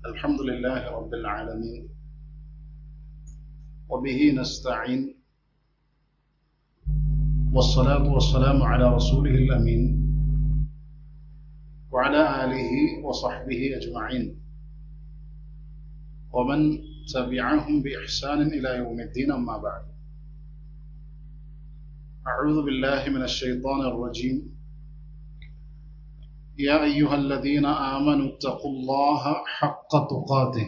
الحمد لله رب العالمين وبه نستعين والصلاة والسلام على رسوله الأمين وعلى آله وصحبه أجمعين ومن تبعهم بإحسان إلى يوم الدين أما بعد. أعوذ بالله من الشيطان الرجيم. يا أيها الذين آمنوا اتقوا الله حق تقاته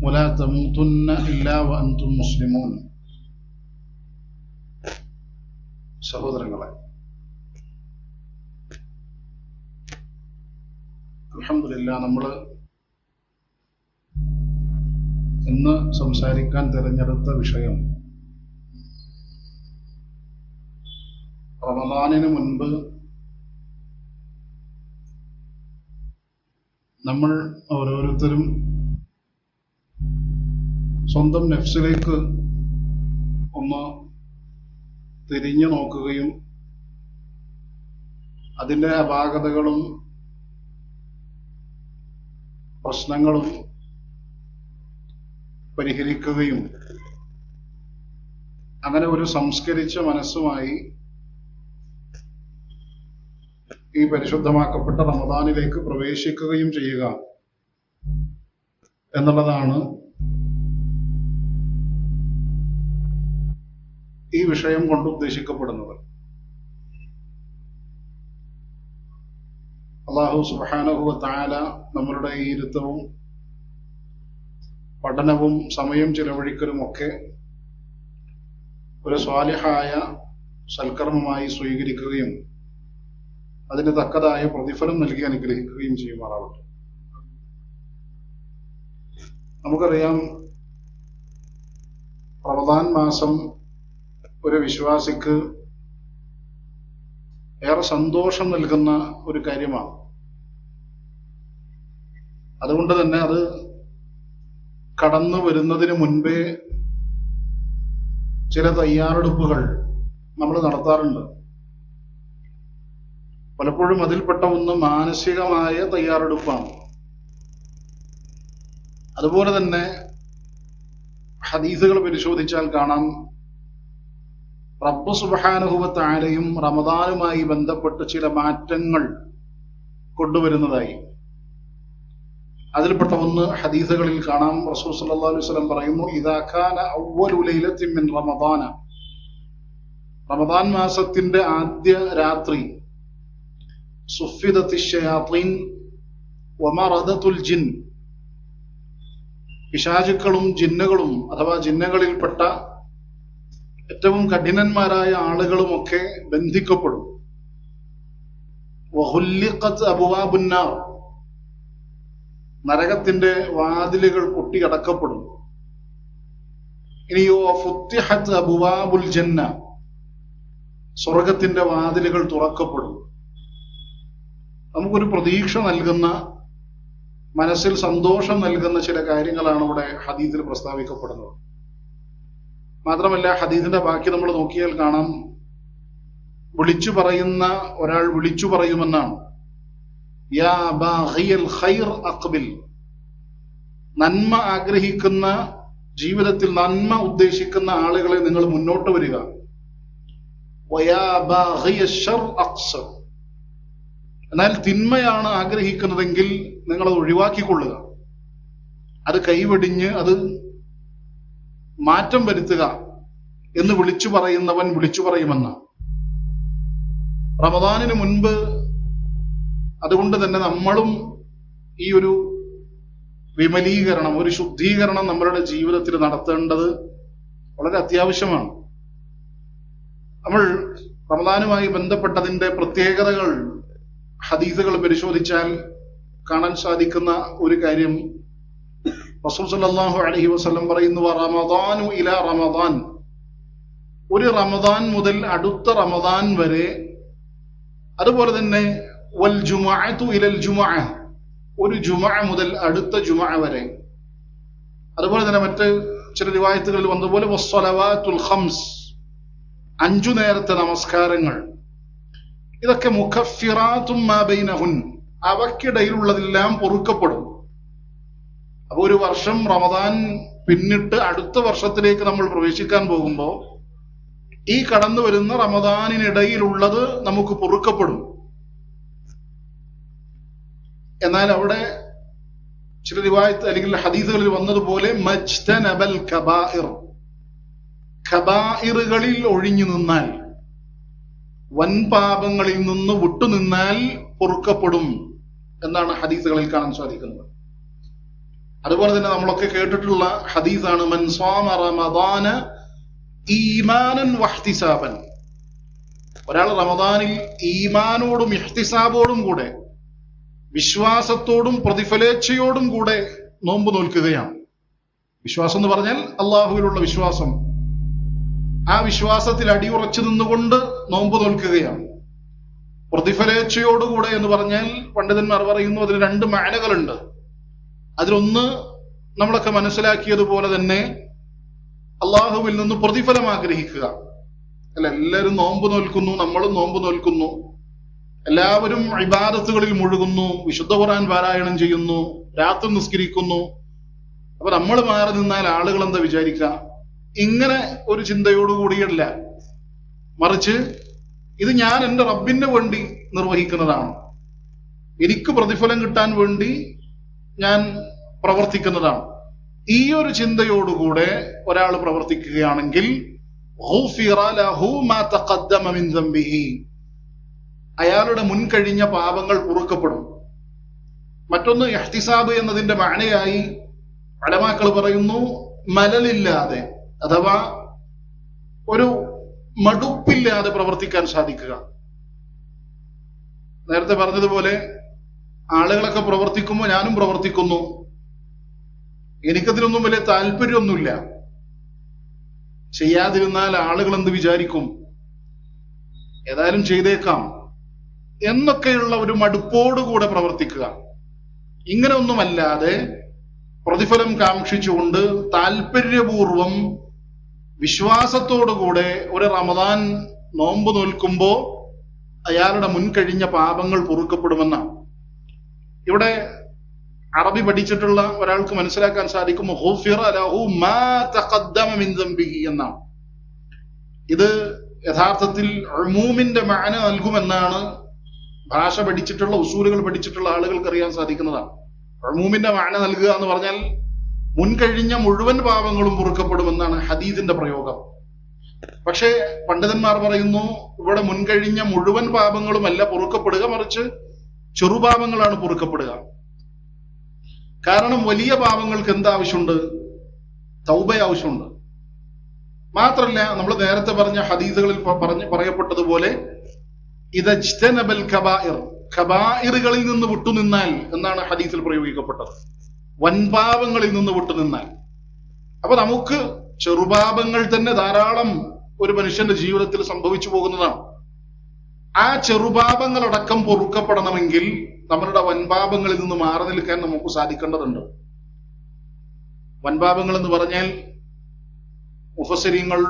ولا تموتن إلا وأنتم مسلمون. സഹോദരങ്ങളെ, അൽഹംദുലില്ലാ, നമ്മൾ ഇന്ന് സംസാരിക്കാൻ തിരഞ്ഞെടുത്ത വിഷയം റമദാനിന് മുൻപ് നമ്മൾ ഓരോരുത്തരും സ്വന്തം നഫ്സിലേക്ക് ഒന്ന് തിരിഞ്ഞു നോക്കുകയും അതിൻ്റെ അപാകതകളും പ്രശ്നങ്ങളും പരിഹരിക്കുകയും അങ്ങനെ ഒരു സംസ്കരിച്ച മനസ്സുമായി ഈ പരിശുദ്ധമാക്കപ്പെട്ട റമദാനിലേക്ക് പ്രവേശിക്കുകയും ചെയ്യുക എന്നുള്ളതാണ് ഈ വിഷയം കൊണ്ട് ഉദ്ദേശിക്കപ്പെടുന്നത്. അല്ലാഹു സുബ്ഹാനഹു വ തആല നമ്മളുടെ ഈ ഇരുത്തവും പഠനവും സമയം ചിലവഴിക്കലും ഒക്കെ ഒരു സ്വാലിഹായ സൽക്കർമ്മമായി സ്വീകരിക്കുകയും അതിന് തക്കതായ പ്രതിഫലം നൽകി അനുഗ്രഹിക്കുകയും ചെയ്യുമാറാവട്ടെ. നമുക്കറിയാം, റമദാൻ മാസം ഒരു വിശ്വാസിക്ക് ഏറെ സന്തോഷം നൽകുന്ന ഒരു കാര്യമാണ്. അതുകൊണ്ട് തന്നെ അത് കടന്നു വരുന്നതിന് മുൻപേ ചില തയ്യാറെടുപ്പുകൾ നമ്മൾ നടത്താറുണ്ട്. പലപ്പോഴും അതിൽപ്പെട്ട ഒന്ന് മാനസികമായ തയ്യാറെടുപ്പാണ്. അതുപോലെ തന്നെ ഹദീസുകൾ പരിശോധിച്ചാൽ കാണാം, റബ്ബ് സുബ്ഹാനഹു വ തആലയും റമദാനുമായി ബന്ധപ്പെട്ട് ചില മാറ്റങ്ങൾ കൊണ്ടുവരുന്നതായി. അതിൽപ്പെട്ട ഒന്ന് ഹദീസുകളിൽ കാണാം. റസൂൽ സല്ലല്ലാഹു അലൈഹി വസല്ലം പറയുന്നു, ഇദാ കാന അവ്വലു ലൈലത്തിൻ മിൻ റമദാന, റമദാൻ മാസത്തിന്റെ ആദ്യ രാത്രി, സുഫിദത്തി ശയാത്തീൻ വമറദത്തുൽ ജിൻ, പിശാചുക്കളും ജിന്നുകളും അഥവാ ജിന്നുകളിൽപ്പെട്ട ഏറ്റവും കഠിനന്മാരായ ആളുകളുമൊക്കെ ബന്ധിക്കപ്പെടും. വഹുല്ലിഖത് അബ്വാബുന്നാർ, നരകത്തിന്റെ വാതിലുകൾ കൊട്ടിയടക്കപ്പെടും. ഇനിയോ ഫുത്തിഹത് അബ്വാബുൽ ജന്ന, സ്വർഗത്തിന്റെ വാതിലുകൾ തുറക്കപ്പെടും. നമുക്കൊരു പ്രതീക്ഷ നൽകുന്ന, മനസ്സിൽ സന്തോഷം നൽകുന്ന ചില കാര്യങ്ങളാണ് ഇവിടെ ഹദീസിൽ പ്രസ്താവിക്കപ്പെടുന്നത്. മാത്രമല്ല, ഹദീസിന്റെ ബാക്കി നമ്മൾ നോക്കിയാൽ കാണാം, വിളിച്ചു പറയുന്ന ഒരാൾ വിളിച്ചു പറയുമെന്നാണ്, യാ ബാഗിയൽ ഖൈർ അഖ്ബിൽ, നന്മ ആഗ്രഹിക്കുന്ന, ജീവിതത്തിൽ നന്മ ഉദ്ദേശിക്കുന്ന ആളുകളെ നിങ്ങൾ മുന്നോട്ട് വരിക. വയാ ബാഗിയൽ ശർ അഖ്സർ, എന്നാൽ തിന്മയാണ് ആഗ്രഹിക്കുന്നതെങ്കിൽ നിങ്ങളത് ഒഴിവാക്കിക്കൊള്ളുക, അത് കൈവെടിഞ്ഞ് അത് മാറ്റം വരുത്തുക എന്ന് വിളിച്ചു പറയുന്നവൻ വിളിച്ചു പറയുമെന്ന്. റമദാനിന് മുൻപ് അതുകൊണ്ട് തന്നെ നമ്മളും ഈ ഒരു വിമലീകരണം, ഒരു ശുദ്ധീകരണം നമ്മളുടെ ജീവിതത്തിൽ നടത്തേണ്ടത് വളരെ അത്യാവശ്യമാണ്. നമ്മൾ റമദാനുമായി ബന്ധപ്പെട്ടതിന്റെ പ്രത്യേകതകൾ ഹദീസുകൾ പരിശോധിച്ചാൽ കാണാൻ സാധിക്കുന്ന ഒരു കാര്യം, റസൂൽ സല്ലല്ലാഹു അലൈഹി വസല്ലം പറയുന്നു, റമദാനു ഇലാ റമദാൻ, ഒരു റമദാൻ മുതൽ അടുത്ത റമദാൻ വരെ, അതുപോലെ തന്നെ വൽ ജുമുഅതു ഇലൽ ജുമുഅ, ഒരു ജുമുഅ മുതൽ അടുത്ത ജുമുഅ വരെ, അതുപോലെ തന്നെ മറ്റ് ചില റിവായത്തുകളിൽ വന്നതുപോലെ വസ്സലവാത്തുൽ ഖംസ്, 5 നേരത്തെ നമസ്കാരങ്ങൾ, ഇതൊക്കെ മുഖഫിറാത്തും മാ ബൈനഹുൻ, അവക്കിടയിലുള്ളതെല്ലാം പൊറുക്കപ്പെടും. അപ്പൊ ഒരു വർഷം റമദാൻ പിന്നിട്ട് അടുത്ത വർഷത്തിലേക്ക് നമ്മൾ പ്രവേശിക്കാൻ പോകുമ്പോൾ ഈ കടന്നു വരുന്ന റമദാനിനിടയിലുള്ളത് നമുക്ക് പൊറുക്കപ്പെടും. എന്നാൽ അവിടെ ചില റിവായത്ത് അല്ലെങ്കിൽ ഹദീസുകളിൽ വന്നതുപോലെ മജ്തനബൽ കബായിർ, ഖബായിറുകളിൽ ഒഴിഞ്ഞു നിന്നാൽ, വൻപാപങ്ങളിൽ നിന്ന് വിട്ടുനിന്നാൽ പൊറുക്കപ്പെടും എന്നാണ് ഹദീസുകളിൽ കാണാൻ സാധിക്കുന്നത്. അതുപോലെ തന്നെ നമ്മളൊക്കെ കേട്ടിട്ടുള്ള ഹദീസാണ് മൻ സ്വാമ റമദാന ഈമാനൻ വഹ്തിസാബൻ. ഒരാൾ റമദാനിൽ ഈമാനോടും ഇഹ്തിസാബോടും കൂടെ, വിശ്വാസത്തോടും പ്രതിഫലേച്ഛയോടും കൂടെ നോമ്പ് നോൽക്കുകയാണ്. വിശ്വാസം എന്ന് പറഞ്ഞാൽ അള്ളാഹുവിലുള്ള വിശ്വാസം. ആ വിശ്വാസത്തിൽ അടിയുറച്ചു നിന്നുകൊണ്ട് നോമ്പ് നോൽക്കുകയാണ്. പ്രതിഫലേച്ഛയോടുകൂടെ എന്ന് പറഞ്ഞാൽ പണ്ഡിതന്മാർ പറയുന്നു അതിന് രണ്ട് മാനകളുണ്ട്. അതിലൊന്ന് നമ്മളൊക്കെ മനസ്സിലാക്കിയതുപോലെ തന്നെ അള്ളാഹുവിൽ നിന്ന് പ്രതിഫലം ആഗ്രഹിക്കുക. അല്ല, എല്ലാവരും നോമ്പ് നോൽക്കുന്നു, നമ്മളും നോമ്പ് നോൽക്കുന്നു, എല്ലാവരും ഇബാദത്തുകളിൽ മുഴുകുന്നു, വിശുദ്ധ ഖുർആൻ പാരായണം ചെയ്യുന്നു, രാത്രി നിസ്കരിക്കുന്നു. അപ്പൊ നമ്മൾ മാറി നിന്നാൽ ആളുകൾ എന്താ വിചാരിക്കുക? ഇങ്ങനെ ഒരു ചിന്തയോടുകൂടിയല്ല, മറിച്ച് ഇത് ഞാൻ എൻ്റെ റബ്ബിന് വേണ്ടി നിർവഹിക്കുന്നതാണ്, എനിക്ക് പ്രതിഫലം കിട്ടാൻ വേണ്ടി ഞാൻ പ്രവർത്തിക്കുന്നതാണ്. ഈ ഒരു ചിന്തയോടുകൂടെ ഒരാൾ പ്രവർത്തിക്കുകയാണെങ്കിൽ അയാളുടെ മുൻകഴിഞ്ഞ പാപങ്ങൾ പൊറുക്കപ്പെടും. മറ്റൊന്ന് ഇഹ്തിസാബ് എന്നതിന്റെ മാനയായി ഉലമാക്കൾ പറയുന്നു മലലില്ലാതെ, അഥവാ ഒരു മടുപ്പില്ലാതെ പ്രവർത്തിക്കാൻ സാധിക്കുക. നേരത്തെ പറഞ്ഞതുപോലെ ആളുകളൊക്കെ പ്രവർത്തിക്കുമ്പോൾ ഞാനും പ്രവർത്തിക്കുന്നു, എനിക്കതിലൊന്നും വലിയ താല്പര്യമൊന്നുമില്ല, ചെയ്യാതിരുന്നാൽ ആളുകൾ എന്ത് വിചാരിക്കും, ഏതായാലും ചെയ്തേക്കാം എന്നൊക്കെയുള്ള ഒരു മടുപ്പോടുകൂടെ പ്രവർത്തിക്കുക. ഇങ്ങനെ ഒന്നുമല്ലാതെ പ്രതിഫലം കാക്ഷിച്ചുകൊണ്ട് താല്പര്യപൂർവം വിശ്വാസത്തോടുകൂടെ ഒരു റമദാൻ നോമ്പ് നോൽക്കുമ്പോ അയാളുടെ മുൻകഴിഞ്ഞ പാപങ്ങൾ പൊറുക്കപ്പെടുമെന്നാണ്. ഇവിടെ അറബി പഠിച്ചിട്ടുള്ള ഒരാൾക്ക് മനസ്സിലാക്കാൻ സാധിക്കും എന്നാണ്. ഇത് യഥാർത്ഥത്തിൽ ഉമൂമിന്റെ മാന നൽകുമെന്നാണ് ഭാഷ പഠിച്ചിട്ടുള്ള, ഉസൂലുകൾ പഠിച്ചിട്ടുള്ള ആളുകൾക്ക് അറിയാൻ സാധിക്കുന്നതാണ്. ഉമൂമിന്റെ മാന നൽകുക എന്ന് പറഞ്ഞാൽ മുൻകഴിഞ്ഞ മുഴുവൻ പാപങ്ങളും പൊറുക്കപ്പെടുമെന്നാണ് ഹദീസിന്റെ പ്രയോഗം. പക്ഷേ പണ്ഡിതന്മാർ പറയുന്നു ഇവിടെ മുൻകഴിഞ്ഞ മുഴുവൻ പാപങ്ങളുമല്ല പൊറുക്കപ്പെടുക, മറിച്ച് ചെറുപാപങ്ങളാണ് പൊറുക്കപ്പെടുക. കാരണം വലിയ പാപങ്ങൾക്ക് എന്താവശ്യമുണ്ട്? തൗബ ആവശ്യമുണ്ട്. മാത്രല്ല നമ്മൾ നേരത്തെ പറഞ്ഞ ഹദീസുകളിൽ പറയപ്പെട്ടതുപോലെ ഇദജ്തനബൽ കബായിർ, ഖബായിറുകളിൽ നിന്ന് വിട്ടുനിന്നാൽ എന്നാണ് ഹദീസിൽ പ്രയോഗിക്കപ്പെട്ടത്. വൻപാപങ്ങളിൽ നിന്ന് വിട്ടുനിന്നാൽ. അപ്പൊ നമുക്ക് ചെറുപാപങ്ങൾ തന്നെ ധാരാളം ഒരു മനുഷ്യന്റെ ജീവിതത്തിൽ സംഭവിച്ചു പോകുന്നതാണ്. ആ ചെറുപാപങ്ങളടക്കം പൊറുക്കപ്പെടണമെങ്കിൽ നമ്മളുടെ വൻപാപങ്ങളിൽ നിന്ന് മാറി നിൽക്കാൻ നമുക്ക് സാധിക്കേണ്ടതുണ്ട്. വൻപാപങ്ങൾ എന്ന് പറഞ്ഞാൽ മുഫസ്സിരീങ്ങൾ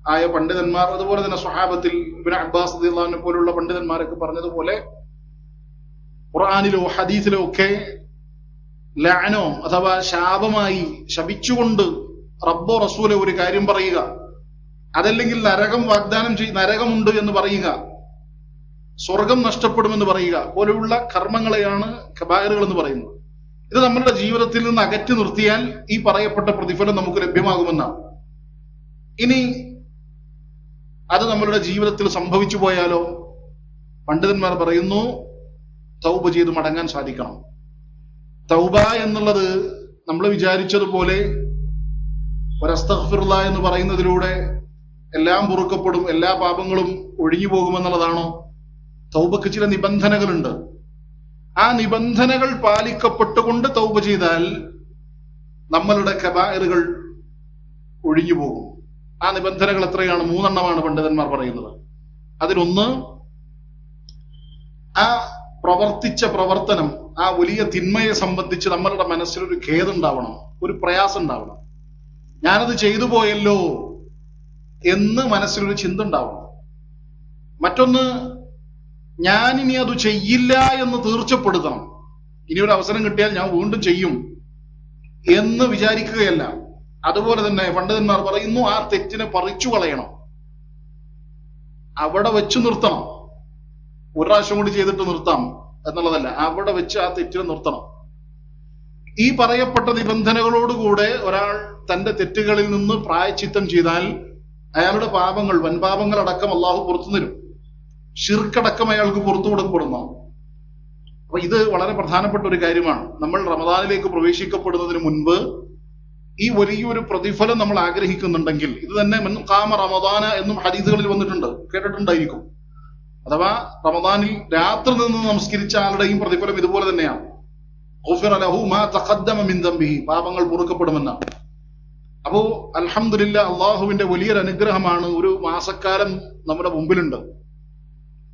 ആയ പണ്ഡിതന്മാർ, അതുപോലെ തന്നെ സ്വഹാബത്തിൽ ഇബ്നു അബ്ബാസ് റളിയല്ലാഹു അൻഹു പോലുള്ള പണ്ഡിതന്മാരൊക്കെ പറഞ്ഞതുപോലെ ഖുർആനിലോ ഹദീസിലോ ഒക്കെ ലഅനോ അഥവാ ശാപമായി ശപിച്ചുകൊണ്ട് റബ്ബോ റസൂലോ ഒരു കാര്യം പറയുക, അതല്ലെങ്കിൽ നരകം വാഗ്ദാനം നരകമുണ്ട് എന്ന് പറയുക, സ്വർഗം നഷ്ടപ്പെടുമെന്ന് പറയുക പോലെയുള്ള കർമ്മങ്ങളെയാണ് കബായിറുകൾ എന്ന് പറയുന്നത്. ഇത് നമ്മളുടെ ജീവിതത്തിൽ നിന്ന് അകറ്റി നിർത്തിയാൽ ഈ പറയപ്പെട്ട പ്രതിഫലം നമുക്ക് ലഭ്യമാകുമെന്നാണ്. ഇനി അത് നമ്മളുടെ ജീവിതത്തിൽ സംഭവിച്ചു പോയാലോ? പണ്ഡിതന്മാർ പറയുന്നു തൗബ ചെയ്ത് മടങ്ങാൻ സാധിക്കണം. തൗബ എന്നുള്ളത് നമ്മൾ വിചാരിച്ചതുപോലെ ഒരസ്തഗ്ഫിറുല്ലാ എന്ന് പറയുന്നതിലൂടെ എല്ലാം പൊറുക്കപ്പെടും, എല്ലാ പാപങ്ങളും ഒഴിഞ്ഞു പോകുമെന്നുള്ളതാണോ? തൗബക്ക് ചില നിബന്ധനകളുണ്ട്. ആ നിബന്ധനകൾ പാലിക്കപ്പെട്ടുകൊണ്ട് തൗബ ചെയ്താൽ നമ്മളുടെ കബായിറുകൾ ഒഴിഞ്ഞു പോകും. ആ നിബന്ധനകൾ എത്രയാണ്? 3 എണ്ണമാണ് പണ്ഡിതന്മാർ പറയുന്നത്. അതിലൊന്ന്, ആ പ്രവർത്തിച്ച പ്രവർത്തനം, ആ വലിയ തിന്മയെ സംബന്ധിച്ച് നമ്മളുടെ മനസ്സിലൊരു ഖേദമുണ്ടാവണം, ഒരു പ്രയാസം ഉണ്ടാവണം. ഞാനത് ചെയ്തു പോയല്ലോ എന്ന് മനസ്സിലൊരു ചിന്ത ഉണ്ടാവണം. മറ്റൊന്ന്, ഞാനിനി അത് ചെയ്യില്ല എന്ന് തീർച്ചപ്പെടുത്തണം. ഇനി ഒരു അവസരം കിട്ടിയാൽ ഞാൻ വീണ്ടും ചെയ്യും എന്ന് വിചാരിക്കുകയല്ല. അതുപോലെ തന്നെ പണ്ഡിതന്മാർ പറയുന്നു, ആ തെറ്റിനെ പറിച്ചു കളയണം, അവിടെ വെച്ച് നിർത്തണം. ഒരു പ്രാവശ്യം കൂടി ചെയ്തിട്ട് നിർത്താം എന്നുള്ളതല്ല, അവിടെ വെച്ച് ആ തെറ്റിനെ നിർത്തണം. ഈ പറയപ്പെട്ട നിബന്ധനകളോടുകൂടെ ഒരാൾ തന്റെ തെറ്റുകളിൽ നിന്ന് പ്രായശ്ചിത്തം ചെയ്താൽ അയാളുടെ പാപങ്ങൾ, വൻപാപങ്ങൾ അടക്കം അള്ളാഹു പുറത്തു തരും. ശിർക്കടക്കം അയാൾക്ക് പുറത്തു കൊടുക്കപ്പെടുന്നു. അപ്പൊ ഇത് വളരെ പ്രധാനപ്പെട്ട ഒരു കാര്യമാണ്. നമ്മൾ റമദാനിലേക്ക് പ്രവേശിക്കപ്പെടുന്നതിന് മുൻപ് ഈ വലിയൊരു പ്രതിഫലം നമ്മൾ ആഗ്രഹിക്കുന്നുണ്ടെങ്കിൽ, ഇത് തന്നെ മൻ ഖാമ റമദാന എന്നും ഹദീസുകളിൽ വന്നിട്ടുണ്ട്, കേട്ടിട്ടുണ്ടായിരിക്കും. അഥവാ റമദാനിൽ രാത്രി നിന്ന് നമസ്കരിച്ച ആളുടെയും പ്രതിഫലം ഇതുപോലെ തന്നെയാണ്. ഗുഫിറ ലഹു മാ തഖദ്ദമ മിൻ ദംബിഹി, പാപങ്ങൾ പൊറുക്കപ്പെടുമെന്നാണ്. അപ്പോ അൽഹംദുലില്ലാഹ്, അള്ളാഹുവിന്റെ വലിയൊരു അനുഗ്രഹമാണ്. ഒരു മാസക്കാലം നമ്മുടെ മുമ്പിലുണ്ട്.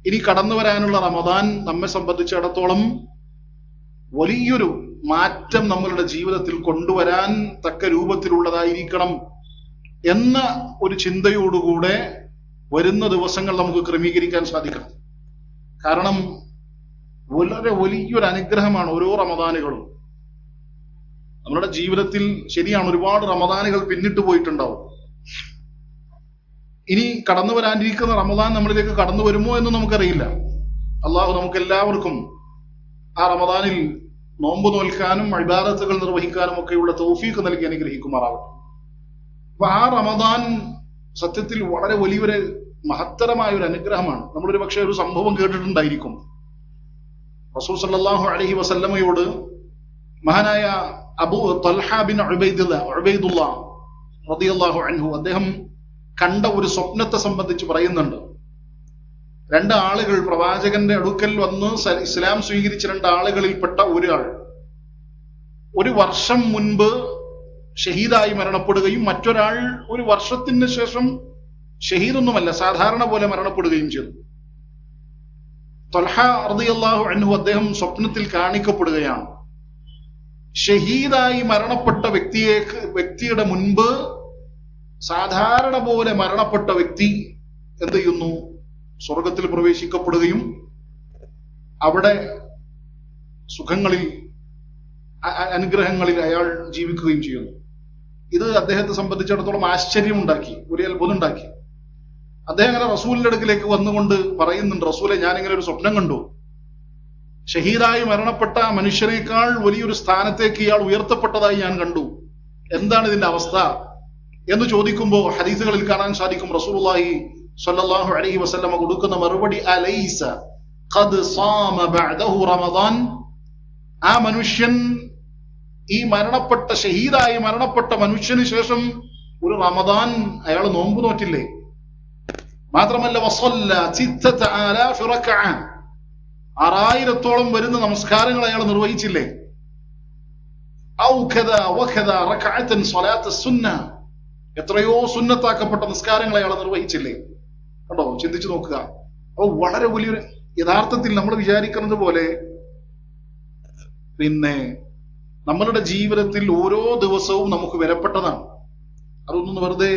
ഇനി കടന്നു വരാനുള്ള റമദാൻ നമ്മെ സംബന്ധിച്ചിടത്തോളം വലിയൊരു മാറ്റം നമ്മളുടെ ജീവിതത്തിൽ കൊണ്ടുവരാൻ തക്ക രൂപത്തിലുള്ളതായിരിക്കണം എന്ന ഒരു ചിന്തയോടുകൂടെ വരുന്ന ദിവസങ്ങൾ നമുക്ക് ക്രമീകരിക്കാൻ സാധിക്കണം. കാരണം വളരെ വലിയൊരു അനുഗ്രഹമാണ് ഓരോ റമദാനുകളും നമ്മുടെ ജീവിതത്തിൽ. ശരിയാണ്, ഒരുപാട് റമദാനുകൾ പിന്നിട്ട് പോയിട്ടുണ്ടാവും. ഇനി കടന്നു വരാനിരിക്കുന്ന റമദാൻ നമ്മളിലേക്ക് കടന്നു വരുമോ എന്ന് നമുക്കറിയില്ല. അള്ളാഹു നമുക്ക് എല്ലാവർക്കും ആ റമദാനിൽ നോമ്പ് നോൽക്കാനും ഇബാദത്തുകൾ നിർവഹിക്കാനും ഒക്കെയുള്ള തൗഫീഖ് നൽകി അനുഗ്രഹിക്കുമാറാവട്ടെ. അപ്പൊ ആ റമദാൻ സത്യത്തിൽ വളരെ വലിയൊരു മഹത്തരമായ ഒരു അനുഗ്രഹമാണ്. നമ്മളൊരു പക്ഷേ ഒരു സംഭവം കേട്ടിട്ടുണ്ടായിരിക്കും. റസൂൽ സല്ലല്ലാഹു അലൈഹി വസല്ലമയോട് മഹാനായ അബൂ ത്വൽഹ ബിൻ ഉബൈദുല്ലാ റളിയല്ലാഹു അൻഹു അദ്ദേഹം കണ്ട ഒരു സ്വപ്നത്തെ സംബന്ധിച്ച് പറയുന്നുണ്ട്. രണ്ട് ആളുകൾ പ്രവാചകന്റെ അടുക്കൽ വന്ന് ഇസ്ലാം സ്വീകരിച്ച രണ്ട് ആളുകളിൽപ്പെട്ട ഒരാൾ ഒരു വർഷം മുൻപ് ഷഹീദായി മരണപ്പെടുകയും മറ്റൊരാൾ ഒരു വർഷത്തിന് ശേഷം ഷഹീദൊന്നുമല്ല, സാധാരണ പോലെ മരണപ്പെടുകയും ചെയ്തു. ത്വൽഹ റളിയല്ലാഹു അൻഹു അദ്ദേഹം സ്വപ്നത്തിൽ കാണിക്കപ്പെടുകയാണ്. ഷഹീദായി മരണപ്പെട്ട വ്യക്തിയുടെ മുൻപ് സാധാരണ പോലെ മരണപ്പെട്ട വ്യക്തി എന്ത് ചെയ്യുന്നു? സ്വർഗത്തിൽ പ്രവേശിക്കപ്പെടുകയും അവിടെ സുഖങ്ങളിൽ, അനുഗ്രഹങ്ങളിൽ അയാൾ ജീവിക്കുകയും ചെയ്യുന്നു. ഇത് അദ്ദേഹത്തെ സംബന്ധിച്ചിടത്തോളം ആശ്ചര്യമുണ്ടാക്കി, ഒരു അത്ഭുതം ഉണ്ടാക്കി. അദ്ദേഹം അങ്ങനെ റസൂലിന്റെ അടുക്കിലേക്ക് വന്നുകൊണ്ട് പറയുന്നുണ്ട്, റസൂലെ, ഞാനിങ്ങനെ ഒരു സ്വപ്നം കണ്ടു. ഷഹീദായി മരണപ്പെട്ട മനുഷ്യനേക്കാൾ വലിയൊരു സ്ഥാനത്തേക്ക് ഇയാൾ ഉയർത്തപ്പെട്ടതായി ഞാൻ കണ്ടു. എന്താണ് ഇതിന്റെ അവസ്ഥ എന്ന് ചോദിക്കുമ്പോൾ ഹദീസുകളിൽ കാണാൻ സാധിക്കും, റസൂലുള്ളാഹി സ്വല്ലല്ലാഹു അലൈഹി വസല്ലമ കൊടുക്കുന്ന മറുപടി, അലൈസ ഖദ് സാമ ബഅദഹു റമദാൻ. ആ മനുഷ്യൻ, ഈ മരണപ്പെട്ട ഷഹീദായി മരണപ്പെട്ട മനുഷ്യന് ശേഷം ഒരു റമദാൻ അയാൾ നോമ്പ് നോറ്റില്ലേ? മാത്രമല്ല വസല്ല 6000 റക്അ, 6000-ഓളം വരുന്ന നമസ്കാരങ്ങൾ അയാൾ നിർവഹിച്ചില്ലേ? ഔ കദാ വകദാ റക്അതൻ സ്വലാത്ത് സുന്ന, എത്രയോ സുന്നത്താക്കപ്പെട്ട നിസ്കാരങ്ങൾ അയാൾ നിർവഹിച്ചില്ലേ? കണ്ടോ, ചിന്തിച്ചു നോക്കുക. അപ്പോൾ വളരെ വലിയൊരു, യഥാർത്ഥത്തിൽ നമ്മൾ വിചാരിക്കുന്നത് പോലെ പിന്നെ നമ്മളുടെ ജീവിതത്തിൽ ഓരോ ദിവസവും നമുക്ക് വിലപ്പെട്ടതാണ്. അതൊന്നും വെറുതെ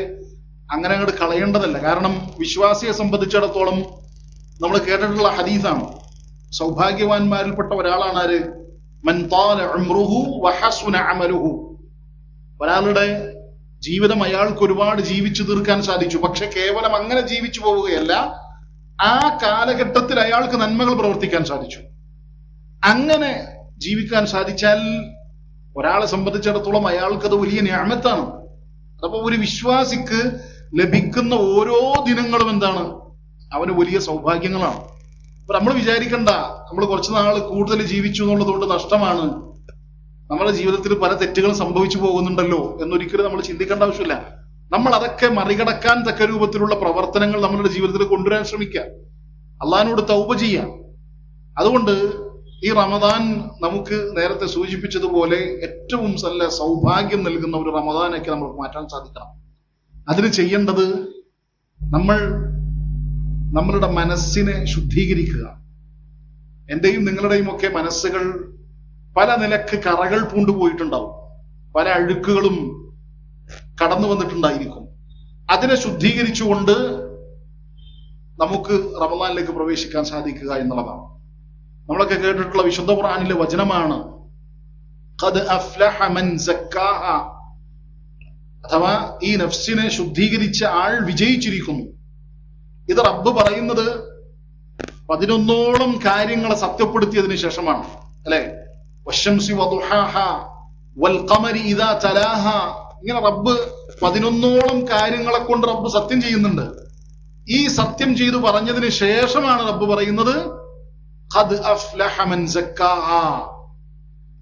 അങ്ങനെ അങ്ങോട്ട് കളയേണ്ടതല്ല. കാരണം വിശ്വാസിയെ സംബന്ധിച്ചിടത്തോളം നമ്മൾ കേട്ടിട്ടുള്ള ഹദീസാണ്, സൗഭാഗ്യവാന്മാരിൽപ്പെട്ട ഒരാളാണ് ആര്? മൻ ത്വാല ഉംറുഹു വഹസുന അമലുഹു. ഒരാളുടെ ജീവിതം അയാൾക്ക് ഒരുപാട് ജീവിച്ചു തീർക്കാൻ സാധിച്ചു. പക്ഷെ കേവലം അങ്ങനെ ജീവിച്ചു പോവുകയല്ല, ആ കാലഘട്ടത്തിൽ അയാൾക്ക് നന്മകൾ പ്രവർത്തിക്കാൻ സാധിച്ചു. അങ്ങനെ ജീവിക്കാൻ സാധിച്ചാൽ ഒരാളെ സംബന്ധിച്ചിടത്തോളം അയാൾക്കത് വലിയ നിഅമത്താണ്. അപ്പൊ ഒരു വിശ്വാസിക്ക് ലഭിക്കുന്ന ഓരോ ദിനങ്ങളും എന്താണ്? അവന് വലിയ സൗഭാഗ്യങ്ങളാണ്. അപ്പൊ നമ്മൾ വിചാരിക്കണ്ട നമ്മൾ കുറച്ചു നാൾ കൂടുതൽ ജീവിച്ചു എന്നുള്ളതുകൊണ്ട് നഷ്ടമാണ്, നമ്മുടെ ജീവിതത്തിൽ പല തെറ്റുകളും സംഭവിച്ചു പോകുന്നുണ്ടല്ലോ എന്നൊരിക്കലും നമ്മൾ ചിന്തിക്കേണ്ട ആവശ്യമില്ല. നമ്മൾ അതൊക്കെ മറികടക്കാൻ തക്ക രൂപത്തിലുള്ള പ്രവർത്തനങ്ങൾ നമ്മളുടെ ജീവിതത്തിൽ കൊണ്ടുവരാൻ ശ്രമിക്കുക, അള്ളാഹിനോട് തൗബ ചെയ്യാം. അതുകൊണ്ട് ഈ റമദാൻ നമുക്ക് നേരത്തെ സൂചിപ്പിച്ചതുപോലെ ഏറ്റവും നല്ല സൗഭാഗ്യം നൽകുന്ന ഒരു റമദാനൊക്കെ നമുക്ക് മാറ്റാൻ സാധിക്കണം. അതിന് ചെയ്യേണ്ടത് നമ്മളുടെ മനസ്സിനെ ശുദ്ധീകരിക്കുക. എന്റെയും നിങ്ങളുടെയും ഒക്കെ മനസ്സുകൾ പല നിലക്ക് കറകൾ പൂണ്ടുപോയിട്ടുണ്ടാവും, പല അഴുക്കുകളും കടന്നു വന്നിട്ടുണ്ടായിരിക്കും. അതിനെ ശുദ്ധീകരിച്ചുകൊണ്ട് നമുക്ക് റമദാനിലേക്ക് പ്രവേശിക്കാൻ സാധിക്കുക എന്നുള്ളതാണ്. നമ്മളൊക്കെ കേട്ടിട്ടുള്ള വിശുദ്ധ ഖുർആനിലെ വചനമാണ്, ഖദ് അഫ്ലഹ മൻ സക്കാഹ, അഥവാ ഈ നഫ്സിനെ ശുദ്ധീകരിച്ച ആൾ വിജയിച്ചിരിക്കുന്നു. ഇത് റബ്ബ് പറയുന്നത് 11ഓളം കാര്യങ്ങളെ സത്യപ്പെടുത്തിയതിനു ശേഷമാണ്, അല്ലെ? വശംസി വദുഹാഹ വൽ ഖമരി ഇദാ തലാഹ, ഇങ്ങനെ റബ്ബ് 11ഓളം കാര്യങ്ങളെ കൊണ്ട് റബ്ബ് സത്യം ചെയ്യുന്നുണ്ട്. ഈ സത്യം ചെയ്തു പറഞ്ഞതിന് ശേഷമാണ് റബ്ബ് പറയുന്നത് ഖദ് അഫ്ലഹ മൻ സക്കാഹ.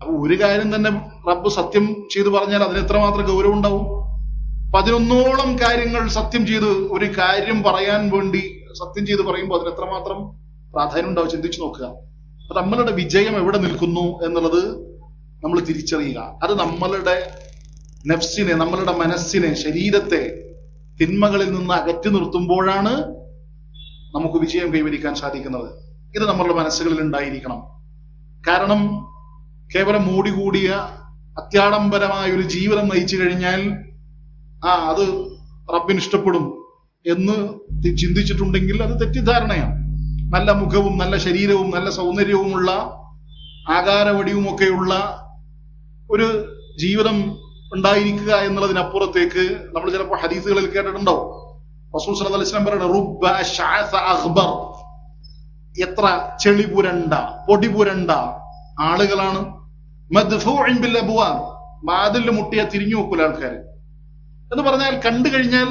അപ്പൊ ഒരു കാര്യം തന്നെ റബ്ബ് സത്യം ചെയ്തു പറഞ്ഞാൽ അതിന് എത്രമാത്രം ഗൗരവം ഉണ്ടാവും? 11ഓളം കാര്യങ്ങൾ സത്യം ചെയ്ത് ഒരു കാര്യം പറയാൻ വേണ്ടി സത്യം ചെയ്ത് പറയുമ്പോൾ അതിന് എത്രമാത്രം പ്രാധാന്യം ഉണ്ടാവും ചിന്തിച്ചു നോക്കുക. അപ്പൊ നമ്മളുടെ വിജയം എവിടെ നിൽക്കുന്നു എന്നുള്ളത് നമ്മൾ തിരിച്ചറിയുക. അത് നമ്മളുടെ നഫ്സിനെ, നമ്മളുടെ മനസ്സിനെ, ശരീരത്തെ തിന്മകളിൽ നിന്ന് അകറ്റി നിർത്തുമ്പോഴാണ് നമുക്ക് വിജയം കൈവരിക്കാൻ സാധിക്കുന്നത്. ഇത് നമ്മളുടെ മനസ്സുകളിൽ ഉണ്ടായിരിക്കണം. കാരണം കേവലം മൂടികൂടിയ അത്യാഡംബരമായ ഒരു ജീവിതം നയിച്ചു കഴിഞ്ഞാൽ അത് റബ്ബിന് ഇഷ്ടപ്പെടും എന്ന് ചിന്തിച്ചിട്ടുണ്ടെങ്കിൽ അത് തെറ്റിദ്ധാരണയാണ്. നല്ല മുഖവും നല്ല ശരീരവും നല്ല സൗന്ദര്യവുമുള്ള ആകാരവടിയും ഒക്കെയുള്ള ഒരു ജീവിതം ഉണ്ടായിരിക്കുക എന്നുള്ളതിനപ്പുറത്തേക്ക് നമ്മൾ ചിലപ്പോൾ ഹദീസുകളിൽ കേട്ടിട്ടുണ്ടാവും. റസൂൽ സല്ലല്ലാഹു അലൈഹി വസല്ലം പറയുന്നത് റുബ്ബ അശ്അസ അഖ്ബർ, എത്ര ചെളി പുരണ്ട പൊടി പുരണ്ട ആളുകളാണ്, മദ്ഫൂഇൻ ബിൽ അബ്വാബ്, വാതിലിൽ മുട്ടിയ തിരിഞ്ഞു നോക്കൂല ആൾക്കാർ എന്ന് പറഞ്ഞാൽ കണ്ടു കഴിഞ്ഞാൽ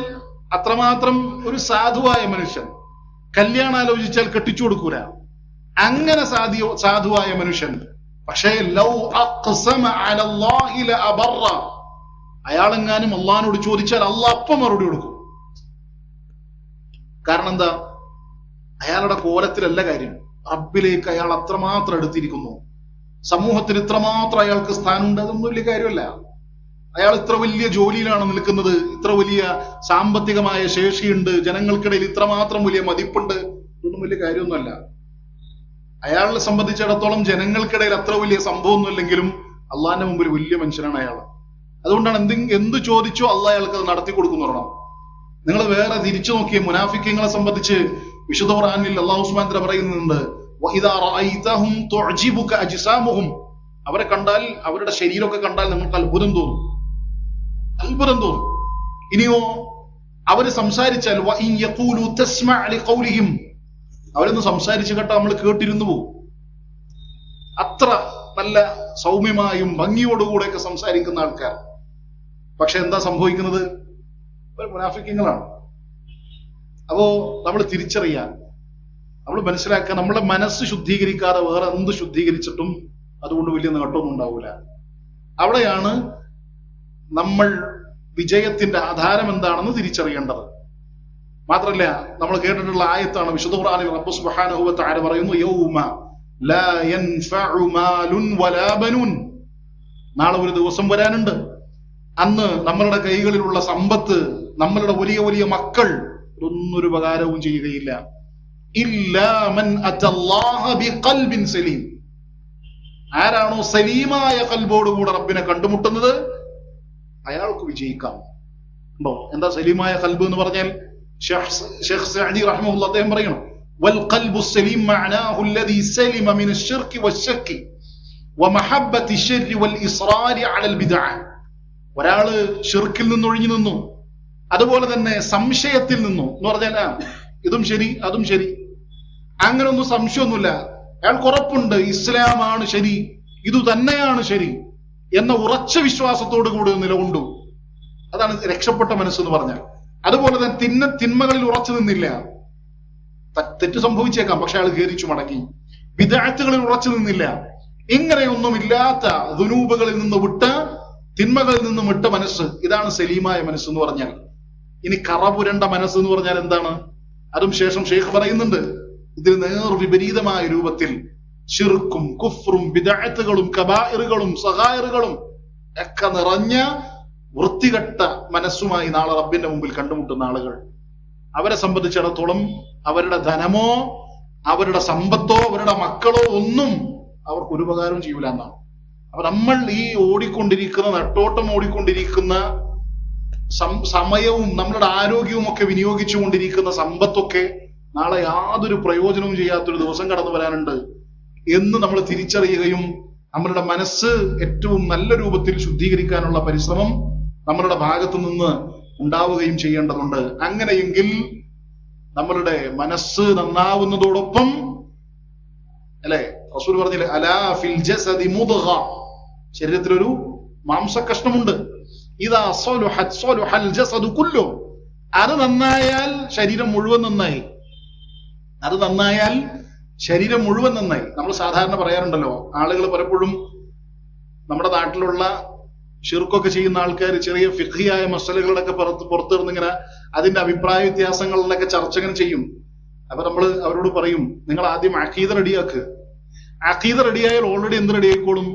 അത്രമാത്രം ഒരു സാധുവായ മനുഷ്യൻ, കല്യാണം ആലോചിച്ചാൽ കെട്ടിച്ചു കൊടുക്കൂല, അങ്ങനെ സാധുവായ മനുഷ്യൻ. പക്ഷേ ലൗ അഖ്സമ അലല്ലാഹി ലഅബറ, അയാളെങ്ങാനും അള്ളാഹിനോട് ചോദിച്ചാൽ അള്ളാഹ് അപ്പം മറുപടി കൊടുക്കും. കാരണം എന്താ? അയാളുടെ കോലത്തിലല്ല കാര്യം, റബ്ബിലേക്ക് അയാൾ അത്രമാത്രം എടുത്തിരിക്കുന്നു, സമൂഹത്തിൽ ഇത്രമാത്രം അയാൾക്ക് സ്ഥാനമുണ്ട്. അതൊന്നും വലിയ കാര്യമല്ല. അയാൾ ഇത്ര വലിയ ജോലിയിലാണ് നിൽക്കുന്നത്, ഇത്ര വലിയ സാമ്പത്തികമായ ശേഷിയുണ്ട്, ജനങ്ങൾക്കിടയിൽ ഇത്രമാത്രം വലിയ മതിപ്പുണ്ട്, ഇതൊന്നും വലിയ കാര്യമൊന്നുമല്ല. അയാളെ സംബന്ധിച്ചിടത്തോളം ജനങ്ങൾക്കിടയിൽ അത്ര വലിയ സംഭവമൊന്നുമില്ലെങ്കിലും അള്ളാഹിന്റെ മുമ്പിൽ വലിയ മനുഷ്യനാണ് അയാൾ. അതുകൊണ്ടാണ് എന്ത് ചോദിച്ചോ അള്ളാഹ് അയാൾക്ക് അത് നടത്തി കൊടുക്കുന്നു പറയണം. നിങ്ങൾ വേറെ തിരിച്ചു നോക്കിയ മുനാഫിക്കങ്ങളെ സംബന്ധിച്ച് വിശുദ്ധ ഖുർആനിൽ അല്ലാഹു സുബ്ഹാനഹു വ തആല പറയുന്നുണ്ട്, വഇദാ റഅയ്തഹും തുഅ്ജിബുക അജ്സാമുഹും, അവരെ കണ്ടാൽ, അവരുടെ ശരീരമൊക്കെ കണ്ടാൽ നിങ്ങൾക്ക് അത്ഭുതം തോന്നും. ഇനിയോ അവര് സംസാരിച്ചാൽ വഇൻ യഖൂലു തസ്മഅ ലിഖൗലിഹിം, അവരൊന്ന് സംസാരിച്ചു കേട്ടാ നമ്മൾ കേട്ടിരുന്നു പോകും. അത്ര നല്ല സൗമ്യമായും ഭംഗിയോടുകൂടെയൊക്കെ സംസാരിക്കുന്ന ആൾക്കാർ. പക്ഷെ എന്താ സംഭവിക്കുന്നത്? ഒരു മുനാഫിക്കങ്ങളാണ്. അപ്പോ നമ്മൾ തിരിച്ചറിയാൻ, നമ്മൾ മനസ്സിലാക്കാൻ, നമ്മളെ മനസ്സ് ശുദ്ധീകരിക്കാതെ വേറെ എന്ത് ശുദ്ധീകരിച്ചിട്ടും അതുകൊണ്ട് വലിയ നേട്ടമൊന്നും ഉണ്ടാവില്ല. അവിടെയാണ് നമ്മൾ വിജയത്തിന്റെ ആധാരം എന്താണെന്ന് തിരിച്ചറിയേണ്ടത്. മാത്രല്ല, നമ്മൾ കേട്ടിട്ടുള്ള ആയത്താണ് വിശുദ്ധ ഖുർആനിൽ റബ്ബ് സുബ്ഹാനഹു വ തആല പറയുന്നു, യൗമ ലാ യൻഫഉ മാലുൻ വലാ ബനൂൻ, നാളെ ഒരു ദിവസം വരാനുണ്ട്, അന്ന് നമ്മളുടെ കൈകളിലുള്ള സമ്പത്ത്, നമ്മളുടെ വലിയ വലിയ മക്കൾ ഒന്നൊരു ഉപകാരവും ചെയ്യുകയില്ല. ഇല്ലാ മൻ അത്തല്ലാഹ ബിഖൽബിൻ സലീം, ആരാണോ സലീമായ ഖൽബോടുകൂടെ റബ്ബിനെ കണ്ടുമുട്ടുന്നത് അയാൾക്ക് വിജയിക്കാം. ഉണ്ടോ? എന്താ സലീമായ ഖൽബ് എന്ന് പറഞ്ഞാൽ? ഷെയ്ഖ് സഅദി റഹിമഹുല്ലാഹ് അദ്ദേഹം പറയണം, വൽ ഖൽബു സലീം മഅനാഹു അല്ലദീ സലിമ മിന അശ്ശിർകി വശക്കി വമഹബ്ബത്തി അശ്ശരി വൽ ഇസ്റാരി അലൽ ബിദ്അ. ഒരാള് ഷിർക്കിൽ നിന്ന് ഒഴിഞ്ഞു നിന്നു, അതുപോലെ തന്നെ സംശയത്തിൽ നിന്നു എന്ന് പറഞ്ഞാൽ ഇതും ശരി അതും ശരി, അങ്ങനൊന്നും സംശയമൊന്നുമില്ല, അയാൾക്ക് ഉറപ്പുണ്ട് ഇസ്ലാമാണ് ശരി, ഇതു തന്നെയാണ് ശരി എന്ന ഉറച്ച വിശ്വാസത്തോടു കൂടി നിലകൊണ്ടു. അതാണ് രക്ഷപ്പെട്ട മനസ്സെന്ന് പറഞ്ഞാൽ. അതുപോലെ തന്നെ തിന്മകളിൽ ഉറച്ചു നിന്നില്ല, തെറ്റ് സംഭവിച്ചേക്കാം, പക്ഷെ അയാൾ ഖേദിച്ചു മടങ്ങി. ബിദ്അത്തുകളിൽ ഉറച്ചു നിന്നില്ല. ഇങ്ങനെയൊന്നുമില്ലാത്ത ദുനൂബുകളിൽ നിന്ന് വിട്ട, തിന്മകളിൽ നിന്നും വിട്ട മനസ്സ്, ഇതാണ് സലീമായ മനസ്സ് എന്ന് പറഞ്ഞാൽ. ഇനി കറപുരണ്ട മനസ്സ് എന്ന് പറഞ്ഞാൽ എന്താണ്? അതും ശേഷം ഷെയ്ഖ് പറയുന്നുണ്ട്, ഇതിൽ നേർ വിപരീതമായ രൂപത്തിൽ ശിർക്കും കുഫ്റും ബിദ്അത്തുകളും കബായിറുകളും സഗായിറുകളും ഒക്കെ നിറഞ്ഞ വൃത്തികെട്ട മനസ്സുമായി നാളെ റബ്ബിന്റെ മുമ്പിൽ കണ്ടുമുട്ടുന്ന ആളുകൾ, അവരെ സംബന്ധിച്ചിടത്തോളം അവരുടെ ധനമോ അവരുടെ സമ്പത്തോ അവരുടെ മക്കളോ ഒന്നും അവർക്ക് ഒരു ഉപകാരവും ചെയ്യൂല എന്നാണ്. അപ്പൊ നമ്മൾ ഈ ഓടിക്കൊണ്ടിരിക്കുന്ന, നെട്ടോട്ടം ഓടിക്കൊണ്ടിരിക്കുന്ന സമയവും നമ്മളുടെ ആരോഗ്യവും ഒക്കെ വിനിയോഗിച്ചു കൊണ്ടിരിക്കുന്ന സമ്പത്തൊക്കെ നാളെ യാതൊരു പ്രയോജനവും ചെയ്യാത്തൊരു ദിവസം കടന്നു വരാനുണ്ട് എന്ന് നമ്മൾ തിരിച്ചറിയുകയും നമ്മളുടെ മനസ്സ് ഏറ്റവും നല്ല രൂപത്തിൽ ശുദ്ധീകരിക്കാനുള്ള പരിശ്രമം നമ്മളുടെ ഭാഗത്തു നിന്ന് ഉണ്ടാവുകയും ചെയ്യേണ്ടതുണ്ട്. അങ്ങനെയെങ്കിൽ നമ്മളുടെ മനസ്സ് നന്നാവുന്നതോടൊപ്പം, അല്ലെ, റസൂൽ പറഞ്ഞില്ലേ, അലാ ഫിൽ ജസദി മുദ്ഗ, ശരീരത്തിലൊരു മാംസകഷ്ണമുണ്ട്, ഇദാ സലുഹത് സലുഹൽ ജസദു കുല്ലു, അത് നന്നായാൽ ശരീരം മുഴുവൻ നന്നായി. അത് നന്നായാൽ ശരീരം മുഴുവൻ നന്നായി. നമ്മൾ സാധാരണ പറയാറുണ്ടല്ലോ, ആളുകൾ പലപ്പോഴും നമ്മുടെ നാട്ടിലുള്ള ഷിർക്കൊക്കെ ചെയ്യുന്ന ആൾക്കാർ ചെറിയ ഫിഖിയായ മസലകളൊക്കെ പുറത്തിറന്ന് ഇങ്ങനെ അതിന്റെ അഭിപ്രായ വ്യത്യാസങ്ങളിലൊക്കെ ചർച്ച ഇങ്ങനെ ചെയ്യും. അപ്പൊ നമ്മൾ അവരോട് പറയും, നിങ്ങൾ ആദ്യം അഖീദ റെഡിയാക്കുക. അഖീദ റെഡിയായാൽ ഓൾറെഡി എന്ത് റെഡി ആയിക്കോളും?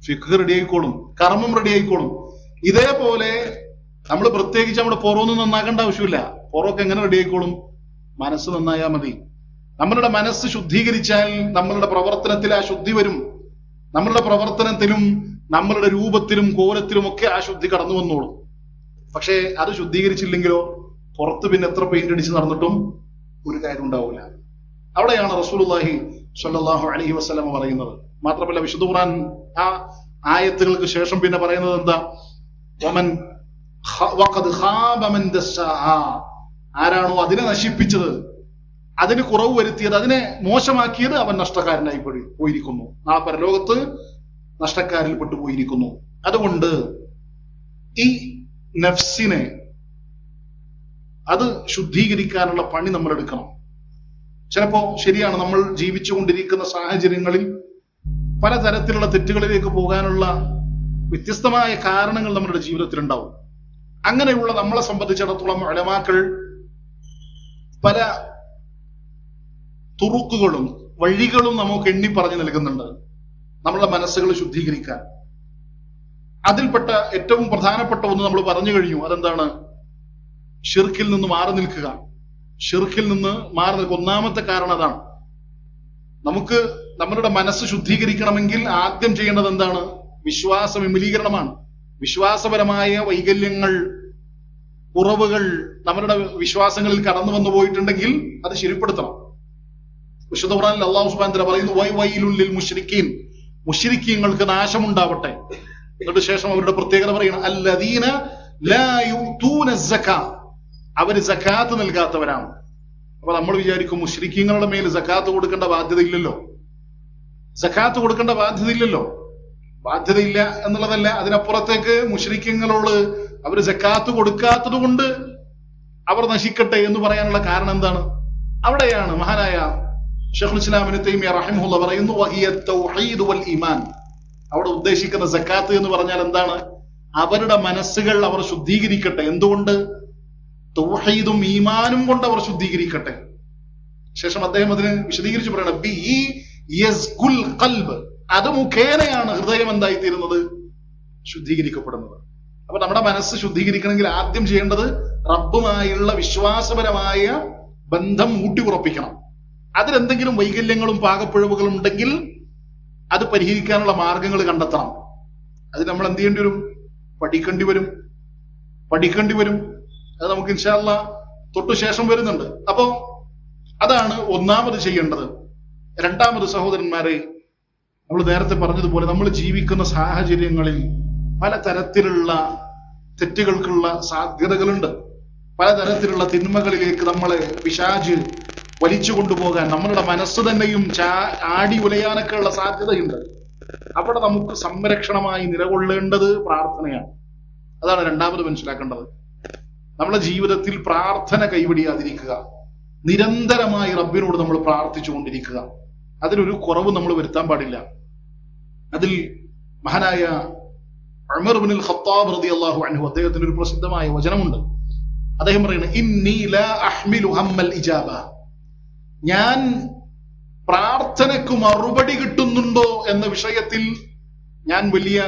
ഫിഖ് റെഡി ആയിക്കോളും, കർമ്മം റെഡി ആയിക്കോളും. ഇതേപോലെ നമ്മൾ പ്രത്യേകിച്ച് നമ്മുടെ പുറമൊന്നും നന്നാക്കേണ്ട ആവശ്യമില്ല. പുറമൊക്കെ എങ്ങനെ റെഡി ആയിക്കോളും? മനസ്സ് നന്നായാൽ മതി. നമ്മളുടെ മനസ്സ് ശുദ്ധീകരിച്ചാൽ നമ്മളുടെ പ്രവർത്തനത്തിൽ ആ ശുദ്ധി വരും. നമ്മളുടെ പ്രവർത്തനത്തിലും നമ്മളുടെ രൂപത്തിലും കോലത്തിലും ഒക്കെ ആ ശുദ്ധി കടന്നു വന്നോളും. പക്ഷേ അത് ശുദ്ധീകരിച്ചില്ലെങ്കിലോ പുറത്ത് പിന്നെ എത്ര പെയിന്റ് അടിച്ച് നടന്നിട്ടും ഒരു കാര്യം ഉണ്ടാവില്ല. അവിടെയാണ് റസൂലുള്ളാഹി സ്വല്ലല്ലാഹു അലൈഹി വസല്ലം പറയുന്നത്. മാത്രമല്ല വിശുദ്ധ ഖുർആൻ ആ ആയത്തുകൾക്ക് ശേഷം പിന്നെ പറയുന്നത് എന്താ? വമൻ വഖദ് ഖാബ മൻ ദസ്സാഹാ, ആരാണോ അതിനെ നശിപ്പിച്ചത്, അതിന് കുറവ് വരുത്തിയത്, അതിനെ മോശമാക്കിയത്, അവൻ നഷ്ടക്കാരനായി പോയിരിക്കുന്നു. നാളെ പരലോകത്ത് നഷ്ടക്കാരിൽ പെട്ടുപോയിരിക്കുന്നു. അതുകൊണ്ട് ഈ നഫ്സിനെ അത് ശുദ്ധീകരിക്കാനുള്ള പണി നമ്മൾ എടുക്കണം. ചിലപ്പോ ശരിയാണ്, നമ്മൾ ജീവിച്ചുകൊണ്ടിരിക്കുന്ന സാഹചര്യങ്ങളിൽ പലതരത്തിലുള്ള തെറ്റുകളിലേക്ക് പോകാനുള്ള വ്യത്യസ്തമായ കാരണങ്ങൾ നമ്മുടെ ജീവിതത്തിൽ ഉണ്ടാവും. അങ്ങനെയുള്ള നമ്മളെ സംബന്ധിച്ചിടത്തോളം ഉലമാക്കൾ പല തുറുക്കുകളും വഴികളും നമുക്ക് എണ്ണി പറഞ്ഞു നൽകുന്നുണ്ട് നമ്മുടെ മനസ്സുകൾ ശുദ്ധീകരിക്കാൻ. അതിൽപ്പെട്ട ഏറ്റവും പ്രധാനപ്പെട്ട ഒന്ന് നമ്മൾ പറഞ്ഞു കഴിഞ്ഞു. അതെന്താണ്? ഷിർക്കിൽ നിന്ന് മാറി നിൽക്കുക. ഷിർക്കിൽ നിന്ന് മാറി നിൽക്കുക. ഒന്നാമത്തെ കാരണം അതാണ്. നമുക്ക് നമ്മളുടെ മനസ്സ് ശുദ്ധീകരിക്കണമെങ്കിൽ ആദ്യം ചെയ്യേണ്ടത് എന്താണ്? വിശ്വാസ വിമലീകരണമാണ്. വിശ്വാസപരമായ വൈകല്യങ്ങൾ, കുറവുകൾ നമ്മളുടെ വിശ്വാസങ്ങളിൽ കടന്നു വന്നു പോയിട്ടുണ്ടെങ്കിൽ അത് ശരിപ്പെടുത്തണം. വിശുദ്ധ ഖുർആനിൽ അല്ലാഹു സുബ്ഹാനഹു വ തആല പറയുന്നു, വൈലുൽ ലിൽ മുശ്രിക്കീൻ, മുശ്രിക്കീങ്ങൾക്ക് നാശമുണ്ടാവട്ടെ. എന്നിട്ട് ശേഷം അവരുടെ പ്രത്യേകത പറയണം, അല്ലദീന ലാ യുതൂന സക്കാ, അവര് സക്കാത്ത് നൽകാത്തവരാണ്. അപ്പൊ നമ്മൾ വിചാരിക്കും മുശ്രിക്കീങ്ങളുടെ മേൽ സക്കാത്ത് കൊടുക്കേണ്ട ബാധ്യത ഇല്ലല്ലോ. സക്കാത്ത് കൊടുക്കേണ്ട ബാധ്യത ഇല്ലല്ലോ. ബാധ്യതയില്ല എന്നുള്ളതല്ല, അതിനപ്പുറത്തേക്ക് മുശ്രിക്കീങ്ങളോട് അവര് സക്കാത്ത് കൊടുക്കാത്തത് കൊണ്ട് അവർ നശിക്കട്ടെ എന്ന് പറയാനുള്ള കാരണം എന്താണ്? അവിടെയാണ് മഹാനായ ശൈഖുൽ ഇസ്ലാം ഇബ്നു തൈമിയ്യ റഹിമഹുല്ലാഹ് പറയുന്നു, വഹിയ തൗഹീദ് വൽ ഈമാൻ. അവിടെ ഉദ്ദേശിക്കുന്ന സക്കാത്ത് എന്ന് പറഞ്ഞാൽ എന്താണ്? അവരുടെ മനസ്സുകൾ അവർ ശുദ്ധീകരിക്കട്ടെ. എന്തുകൊണ്ട്? തൗഹീദും ഈമാനും കൊണ്ട് അവർ ശുദ്ധീകരിക്കട്ടെ. ശേഷം അദ്ദേഹം അതിന് വിശദീകരിച്ച് പറയണം, ബിഹി യസ്കുൽ ഖൽബ്, അത് മുഖേനയാണ് ഹൃദയം എന്തായിത്തീരുന്നത്? ശുദ്ധീകരിക്കപ്പെടുന്നത്. അപ്പൊ നമ്മുടെ മനസ്സ് ശുദ്ധീകരിക്കണമെങ്കിൽ ആദ്യം ചെയ്യേണ്ടത് റബ്ബുമായുള്ള വിശ്വാസപരമായ ബന്ധം ഊട്ടിയുറപ്പിക്കണം. അതിലെന്തെങ്കിലും വൈകല്യങ്ങളും പാകപ്പിഴവുകളും ഉണ്ടെങ്കിൽ അത് പരിഹരിക്കാനുള്ള മാർഗങ്ങൾ കണ്ടെത്തണം. അത് നമ്മൾ എന്ത് ചെയ്യേണ്ടി വരും? പഠിക്കേണ്ടി വരും. അത് നമുക്ക് ഇൻഷാ അല്ലാഹ് തൊട്ടു ശേഷം വരുന്നുണ്ട്. അപ്പോ അതാണ് ഒന്നാമത് ചെയ്യേണ്ടത്. രണ്ടാമത് സഹോദരന്മാരെ, നമ്മൾ നേരത്തെ പറഞ്ഞതുപോലെ നമ്മൾ ജീവിക്കുന്ന സാഹചര്യങ്ങളിൽ പലതരത്തിലുള്ള തെറ്റുകൾക്കുള്ള സാധ്യതകളുണ്ട്. പലതരത്തിലുള്ള തിന്മകളിലേക്ക് നമ്മളെ പിശാച് വലിച്ചു കൊണ്ടുപോകാൻ നമ്മളുടെ മനസ്സ് തന്നെയും ആടി ഉലയാനൊക്കെ ഉള്ള സാധ്യതയുണ്ട്. അവിടെ നമുക്ക് സംരക്ഷണമായി നിലകൊള്ളേണ്ടത് പ്രാർത്ഥനയാണ്. അതാണ് രണ്ടാമത് മനസ്സിലാക്കേണ്ടത്. നമ്മുടെ ജീവിതത്തിൽ പ്രാർത്ഥന കൈവിടിയാതിരിക്കുക. നിരന്തരമായി റബ്ബിനോട് നമ്മൾ പ്രാർത്ഥിച്ചു കൊണ്ടിരിക്കുക. അതിലൊരു കുറവ് നമ്മൾ വരുത്താൻ പാടില്ല. അതിൽ മഹാനായ ഉമർ ഇബ്നുൽ ഖത്താബ് റളിയല്ലാഹു അൻഹു, അദ്ദേഹത്തിന് ഒരു പ്രസിദ്ധമായ വചനമുണ്ട്. അദ്ദേഹം പറയുന്നത്, ഇന്നി ലാ അഹ്മിലു ഹമ്മൽ ഇജാബ, ഞാൻ പ്രാർത്ഥനയ്ക്ക് മറുപടി കിട്ടുന്നുണ്ടോ എന്ന വിഷയത്തിൽ ഞാൻ വലിയ